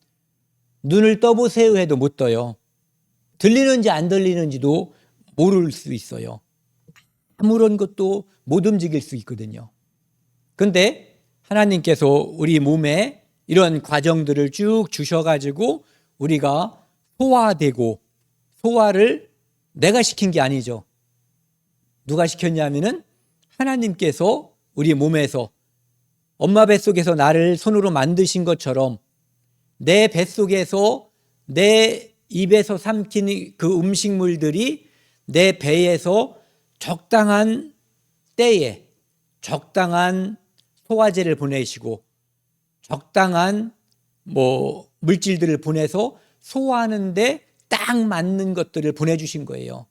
눈을 떠보세요 해도 못 떠요. 들리는지 안 들리는지도 모를 수 있어요. 아무런 것도 못 움직일 수 있거든요. 그런데 하나님께서 우리 몸에 이런 과정들을 쭉 주셔가지고 우리가 소화되고 소화를 내가 시킨 게 아니죠. 누가 시켰냐면은 하나님께서 우리 몸에서 엄마 뱃속에서 나를 손으로 만드신 것처럼 내 뱃속에서 내 입에서 삼킨 그 음식물들이 내 배에서 적당한 때에 적당한 소화제를 보내시고 적당한 물질들을 보내서 소화하는데 딱 맞는 것들을 보내주신 거예요.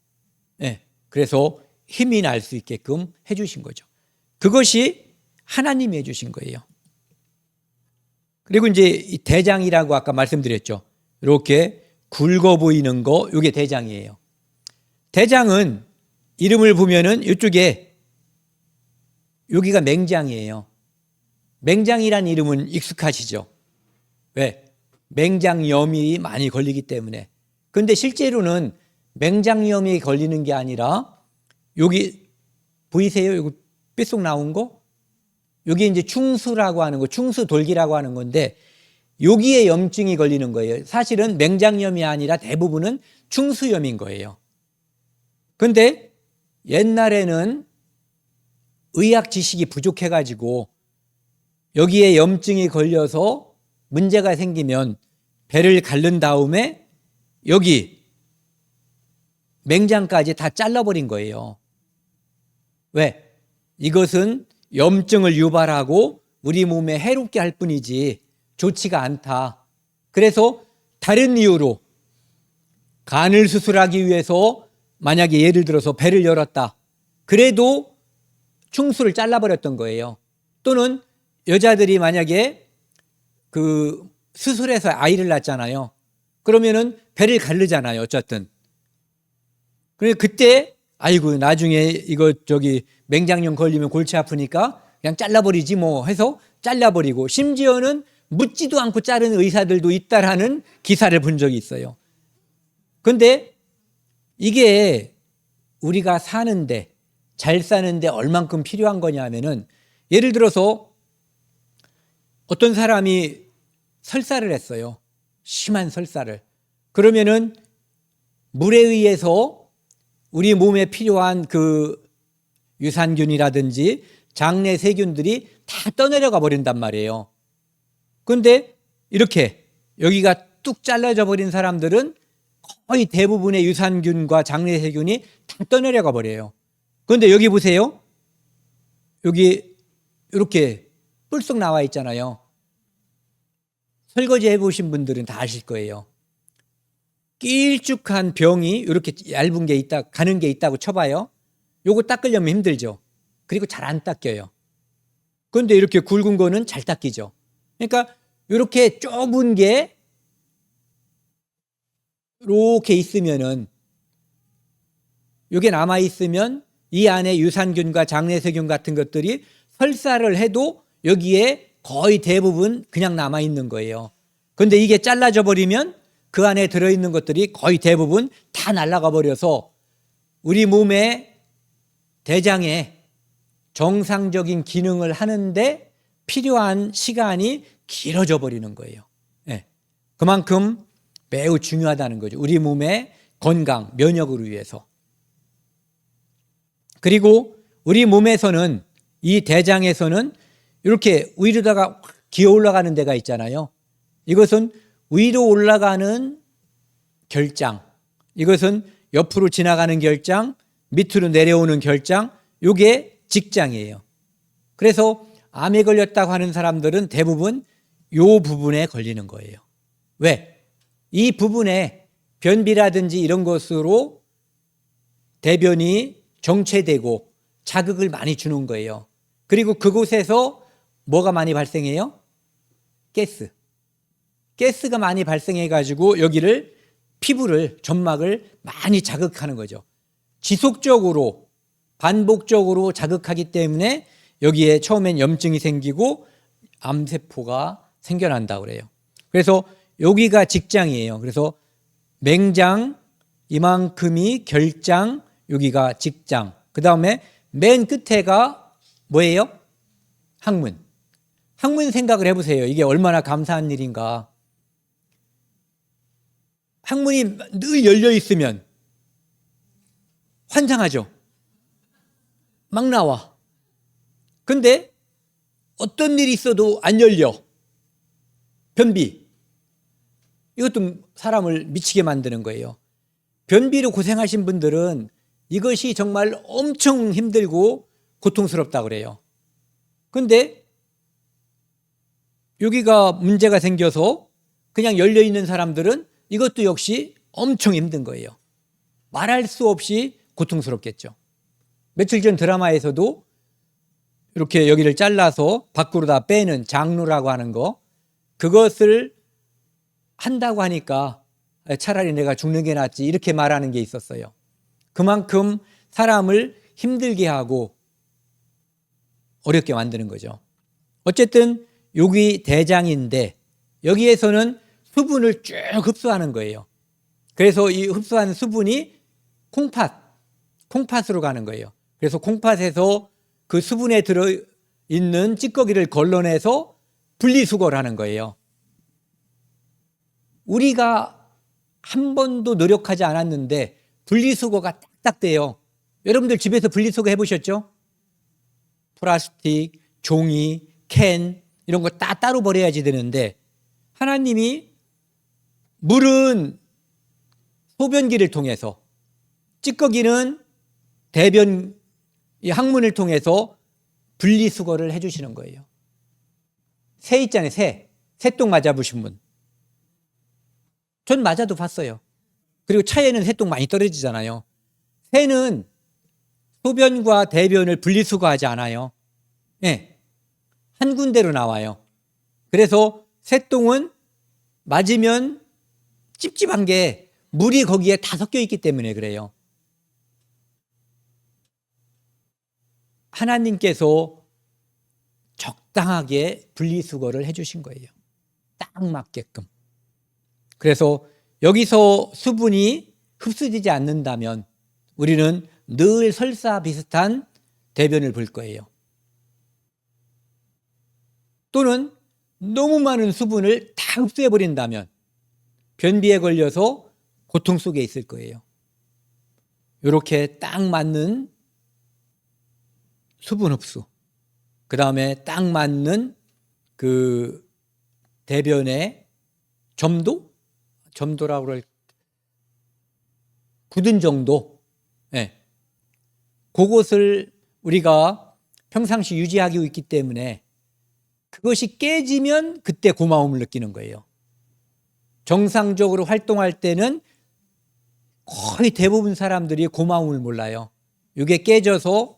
그래서 힘이 날 수 있게끔 해주신 거죠. 그것이 하나님이 해주신 거예요. 그리고 이제 이 대장이라고 아까 말씀드렸죠. 이렇게 굵어 보이는 거, 이게 대장이에요. 대장은 이름을 보면은 이쪽에 여기가 맹장이에요. 맹장이란 이름은 익숙하시죠? 왜? 맹장염이 많이 걸리기 때문에. 그런데 실제로는 맹장염이 걸리는 게 아니라 여기 보이세요? 여기 삐쏙 나온 거? 여기 이제 충수라고 하는 거, 충수돌기라고 하는 건데 여기에 염증이 걸리는 거예요. 사실은 맹장염이 아니라 대부분은 충수염인 거예요. 그런데 옛날에는 의학 지식이 부족해가지고 여기에 염증이 걸려서 문제가 생기면 배를 가른 다음에 여기 맹장까지 다 잘라버린 거예요. 왜? 이것은 염증을 유발하고 우리 몸에 해롭게 할 뿐이지 좋지가 않다. 그래서 다른 이유로 간을 수술하기 위해서 만약에 예를 들어서 배를 열었다. 그래도 충수를 잘라버렸던 거예요. 또는 여자들이 만약에 그 수술해서 아이를 낳잖아요. 그러면은 배를 가르잖아요. 어쨌든. 그래서 그때 아이고 나중에 이거 맹장염 걸리면 골치 아프니까 그냥 잘라버리지 뭐 해서 잘라버리고 심지어는 묻지도 않고 자른 의사들도 있다라는 기사를 본 적이 있어요. 그런데 이게 우리가 사는데 잘 사는데 얼만큼 필요한 거냐 하면은 예를 들어서 어떤 사람이 설사를 했어요. 심한 설사를. 그러면은 물에 의해서 우리 몸에 필요한 그 유산균이라든지 장내 세균들이 다 떠내려가 버린단 말이에요. 그런데 이렇게 여기가 뚝 잘라져 버린 사람들은 거의 대부분의 유산균과 장내 세균이 다 떠내려가 버려요. 그런데 여기 보세요. 여기 이렇게 뿔쏙 나와 있잖아요. 설거지 해보신 분들은 다 아실 거예요. 길쭉한 병이 이렇게 얇은 게 있다, 가는 게 있다고 쳐봐요. 요거 닦으려면 힘들죠. 그리고 잘 안 닦여요. 그런데 이렇게 굵은 거는 잘 닦이죠. 그러니까 이렇게 좁은 게 이렇게 있으면은 이게 남아 있으면 이 안에 유산균과 장내세균 같은 것들이 설사를 해도 여기에 거의 대부분 그냥 남아 있는 거예요. 그런데 이게 잘라져 버리면 그 안에 들어있는 것들이 거의 대부분 다 날아가 버려서 우리 몸의 대장에 정상적인 기능을 하는데 필요한 시간이 길어져 버리는 거예요. 네. 그만큼 매우 중요하다는 거죠. 우리 몸의 건강, 면역을 위해서. 그리고 우리 몸에서는 이 대장에서는 이렇게 위로다가 기어 올라가는 데가 있잖아요. 이것은 위로 올라가는 결장, 이것은 옆으로 지나가는 결장, 밑으로 내려오는 결장, 이게 직장이에요. 그래서 암에 걸렸다고 하는 사람들은 대부분 이 부분에 걸리는 거예요. 왜? 이 부분에 변비라든지 이런 것으로 대변이 정체되고 자극을 많이 주는 거예요. 그리고 그곳에서 뭐가 많이 발생해요? 가스가 많이 발생해가지고 여기를 피부를, 점막을 많이 자극하는 거죠. 지속적으로, 반복적으로 자극하기 때문에 여기에 처음엔 염증이 생기고 암세포가 생겨난다고 그래요. 그래서 여기가 직장이에요. 그래서 맹장, 이만큼이 결장, 여기가 직장. 그 다음에 맨 끝에가 뭐예요? 항문. 항문 생각을 해보세요. 이게 얼마나 감사한 일인가. 항문이 늘 열려 있으면 환장하죠. 막 나와. 근데 어떤 일이 있어도 안 열려. 변비. 이것도 사람을 미치게 만드는 거예요. 변비로 고생하신 분들은 이것이 정말 엄청 힘들고 고통스럽다고 그래요. 근데 여기가 문제가 생겨서 그냥 열려 있는 사람들은 이것도 역시 엄청 힘든 거예요. 말할 수 없이 고통스럽겠죠. 며칠 전 드라마에서도 이렇게 여기를 잘라서 밖으로 다 빼는 장루라고 하는 거, 그것을 한다고 하니까 차라리 내가 죽는 게 낫지 이렇게 말하는 게 있었어요. 그만큼 사람을 힘들게 하고 어렵게 만드는 거죠. 어쨌든 여기 대장인데 여기에서는 수분을 쭉 흡수하는 거예요. 그래서 이 흡수한 수분이 콩팥으로 가는 거예요. 그래서 콩팥에서 그 수분에 들어있는 찌꺼기를 걸러내서 분리수거를 하는 거예요. 우리가 한 번도 노력하지 않았는데 분리수거가 딱딱 돼요. 여러분들 집에서 분리수거 해보셨죠? 플라스틱, 종이, 캔 이런 거 다 따로 버려야지 되는데 하나님이 물은 소변기를 통해서, 찌꺼기는 대변 이 항문을 통해서 분리수거를 해주시는 거예요. 새 있잖아요. 새똥 맞아보신 분. 전 맞아도 봤어요. 그리고 차에는 새똥 많이 떨어지잖아요. 새는 소변과 대변을 분리수거하지 않아요. 네. 한 군데로 나와요. 그래서 새똥은 맞으면 찝찝한 게 물이 거기에 다 섞여 있기 때문에 그래요. 하나님께서 적당하게 분리수거를 해주신 거예요. 딱 맞게끔. 그래서 여기서 수분이 흡수되지 않는다면 우리는 늘 설사 비슷한 대변을 볼 거예요. 또는 너무 많은 수분을 다 흡수해버린다면 변비에 걸려서 고통 속에 있을 거예요. 이렇게 딱 맞는 수분 흡수, 그 다음에 딱 맞는 그 대변의 점도라고 그럴, 굳은 정도, 네. 그것을 우리가 평상시 유지하고 있기 때문에 그것이 깨지면 그때 고마움을 느끼는 거예요. 정상적으로 활동할 때는 거의 대부분 사람들이 고마움을 몰라요. 이게 깨져서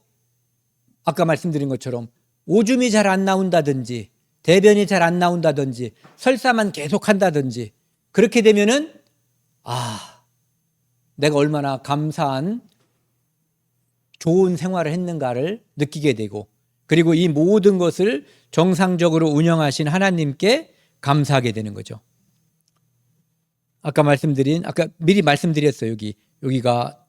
아까 말씀드린 것처럼 오줌이 잘 안 나온다든지 대변이 잘 안 나온다든지 설사만 계속 한다든지 그렇게 되면은 내가 얼마나 감사한 좋은 생활을 했는가를 느끼게 되고, 그리고 이 모든 것을 정상적으로 운영하신 하나님께 감사하게 되는 거죠. 아까 미리 말씀드렸어요. 여기가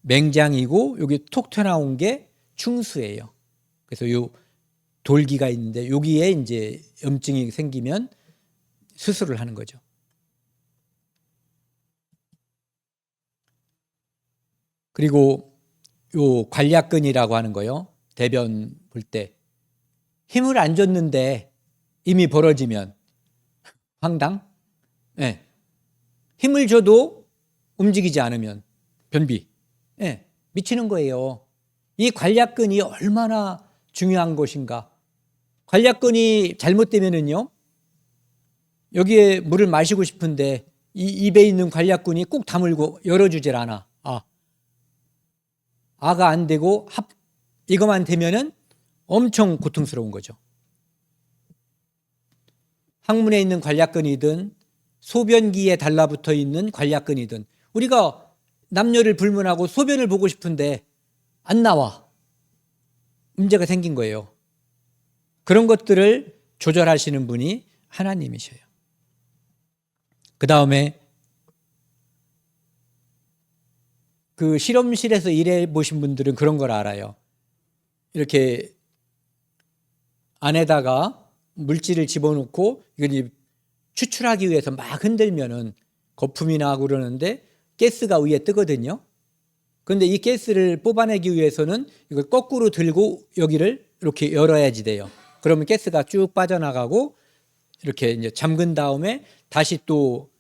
맹장이고 여기 톡 튀어나온 게 충수예요. 그래서 요 돌기가 있는데 여기에 이제 염증이 생기면 수술을 하는 거죠. 그리고 요 관략근이라고 하는 거요. 대변 볼 때 힘을 안 줬는데 이미 벌어지면 황당? 네. 힘을 줘도 움직이지 않으면 변비. 네. 미치는 거예요. 이 관략근이 얼마나 중요한 것인가. 관략근이 잘못되면은요, 여기에 물을 마시고 싶은데 이 입에 있는 관략근이 꼭 다물고 열어주질 않아. 아가 안 되고 이거만 되면은 엄청 고통스러운 거죠. 항문에 있는 관략근이든 소변기에 달라붙어 있는 관략근이든 우리가 남녀를 불문하고 소변을 보고 싶은데 안 나와. 문제가 생긴 거예요. 그런 것들을 조절하시는 분이 하나님이셔요. 그 다음에 그 실험실에서 일해 보신 분들은 그런 걸 알아요. 이렇게 안에다가 물질을 집어넣고 이걸 추출하기 위해서 막 흔들면은 거품이 나고 그러는데 가스가 위에 뜨거든요. 그런데 이 가스를 뽑아내기 위해서는 이걸 거꾸로 들고 여기를 이렇게 열어야지 돼요. 그러면 가스가 쭉 빠져나가고 이렇게 이제 잠근 다음에 다시 또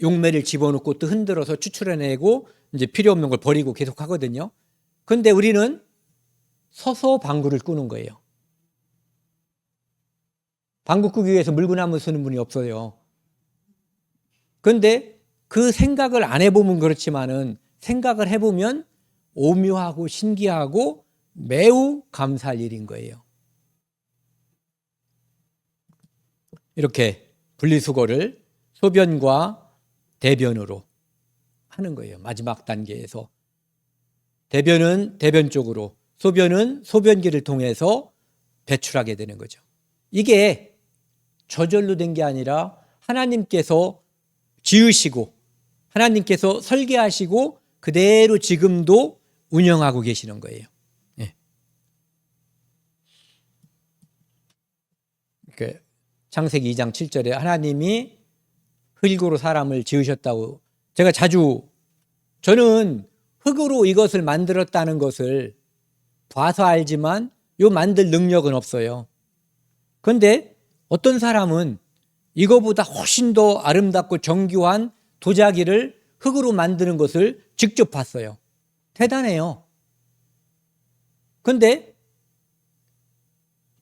용매를 집어넣고 또 흔들어서 추출해내고 이제 필요 없는 걸 버리고 계속 하거든요. 그런데 우리는 서서 방구를 끄는 거예요. 방구 끄기 위해서 물구나무 쓰는 분이 없어요. 그런데 그 생각을 안 해보면 그렇지만은 생각을 해보면 오묘하고 신기하고 매우 감사할 일인 거예요. 이렇게 분리수거를 소변과 대변으로 하는 거예요. 마지막 단계에서 대변은 대변 쪽으로, 소변은 소변기를 통해서 배출하게 되는 거죠. 이게 저절로 된 게 아니라 하나님께서 지으시고 하나님께서 설계하시고 그대로 지금도 운영하고 계시는 거예요. 예. 창세기 2장 7절에 하나님이 흙으로 사람을 지으셨다고, 제가 저는 흙으로 이것을 만들었다는 것을 봐서 알지만 요 만들 능력은 없어요. 그런데 어떤 사람은 이거보다 훨씬 더 아름답고 정교한 도자기를 흙으로 만드는 것을 직접 봤어요. 대단해요. 그런데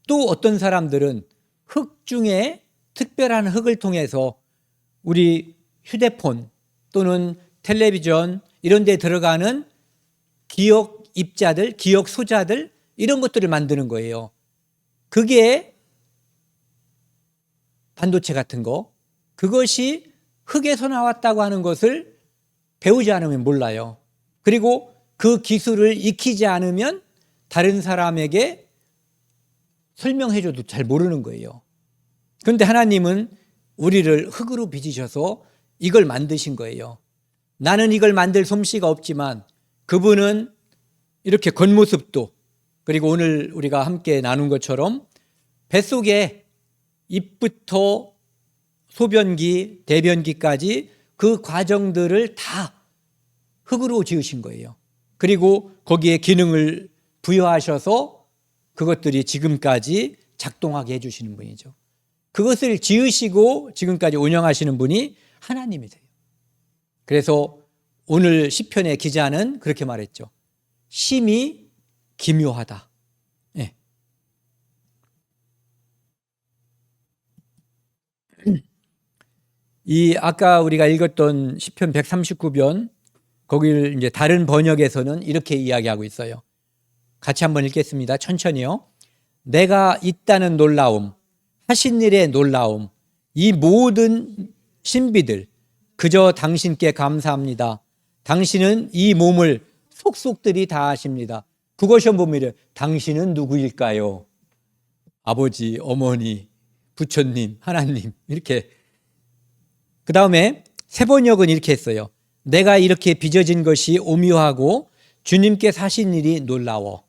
또 어떤 사람들은 흙 중에 특별한 흙을 통해서 우리 휴대폰 또는 텔레비전 이런 데 들어가는 기억 입자들, 기억 소자들 이런 것들을 만드는 거예요. 그게 반도체 같은 거, 그것이 흙에서 나왔다고 하는 것을 배우지 않으면 몰라요. 그리고 그 기술을 익히지 않으면 다른 사람에게 설명해줘도 잘 모르는 거예요. 그런데 하나님은 우리를 흙으로 빚으셔서 이걸 만드신 거예요. 나는 이걸 만들 솜씨가 없지만 그분은 이렇게 겉모습도, 그리고 오늘 우리가 함께 나눈 것처럼 뱃속에 입부터 소변기, 대변기까지 그 과정들을 다 흙으로 지으신 거예요. 그리고 거기에 기능을 부여하셔서 그것들이 지금까지 작동하게 해주시는 분이죠. 그것을 지으시고 지금까지 운영하시는 분이 하나님이세요. 그래서 오늘 시편의 기자는 그렇게 말했죠. 심히 기묘하다. 네. 이 아까 우리가 읽었던 시편 139편 거기를 이제 다른 번역에서는 이렇게 이야기하고 있어요. 같이 한번 읽겠습니다. 천천히요. 내가 있다는 놀라움, 하신 일의 놀라움, 이 모든 신비들 그저 당신께 감사합니다. 당신은 이 몸을 속속들이 다 아십니다. 국어시험 보면 당신은 누구일까요? 아버지, 어머니, 부처님, 하나님 이렇게. 그 다음에 새 번역은 이렇게 했어요. 내가 이렇게 빚어진 것이 오묘하고 주님께 사신 일이 놀라워.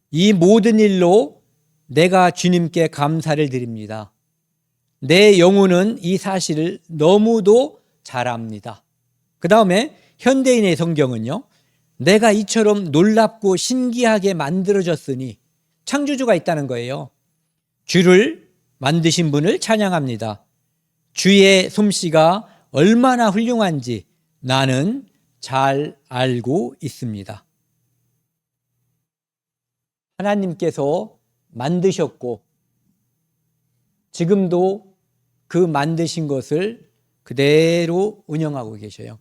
이 모든 일로 내가 주님께 감사를 드립니다. 내 영혼은 이 사실을 너무도 잘 압니다. 그 다음에 현대인의 성경은요. 내가 이처럼 놀랍고 신기하게 만들어졌으니, 창조주가 있다는 거예요. 주를 만드신 분을 찬양합니다. 주의 솜씨가 얼마나 훌륭한지 나는 잘 알고 있습니다. 하나님께서 만드셨고 지금도 그 만드신 것을 그대로 운영하고 계셔요.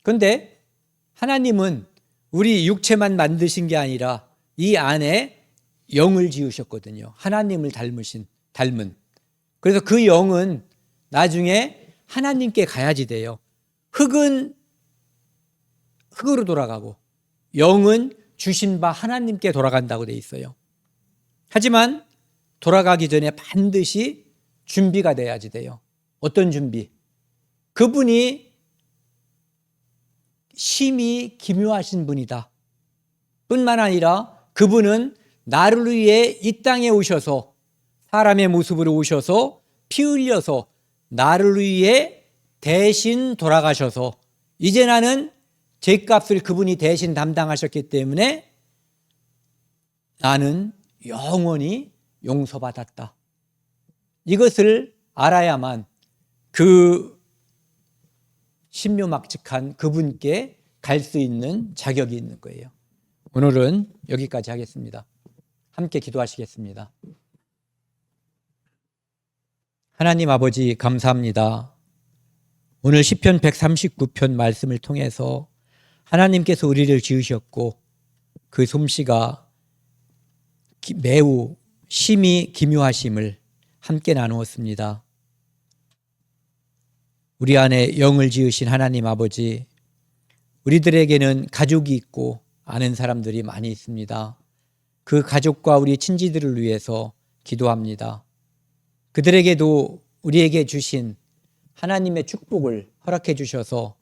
그런데 하나님은 우리 육체만 만드신 게 아니라 이 안에 영을 지으셨거든요. 하나님을 닮은. 그래서 그 영은 나중에 하나님께 가야지 돼요. 흙은 흙으로 돌아가고 영은 주신 바 하나님께 돌아간다고 돼 있어요. 하지만 돌아가기 전에 반드시 준비가 돼야지 돼요. 어떤 준비? 그분이 심히 기묘하신 분이다. 뿐만 아니라 그분은 나를 위해 이 땅에 오셔서 사람의 모습으로 오셔서 피 흘려서 나를 위해 대신 돌아가셔서 이제 나는 죄값을 그분이 대신 담당하셨기 때문에 나는 영원히 용서받았다. 이것을 알아야만 그 신묘막측한 그분께 갈 수 있는 자격이 있는 거예요. 오늘은 여기까지 하겠습니다. 함께 기도하시겠습니다. 하나님 아버지 감사합니다. 오늘 시편 139편 말씀을 통해서 하나님께서 우리를 지으셨고 그 솜씨가 매우 심히 기묘하심을 함께 나누었습니다. 우리 안에 영을 지으신 하나님 아버지, 우리들에게는 가족이 있고 아는 사람들이 많이 있습니다. 그 가족과 우리 친지들을 위해서 기도합니다. 그들에게도 우리에게 주신 하나님의 축복을 허락해 주셔서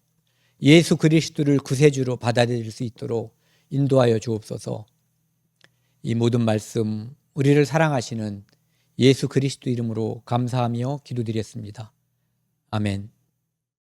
예수 그리스도를 구세주로 받아들일 수 있도록 인도하여 주옵소서. 이 모든 말씀 우리를 사랑하시는 예수 그리스도 이름으로 감사하며 기도드렸습니다. 아멘.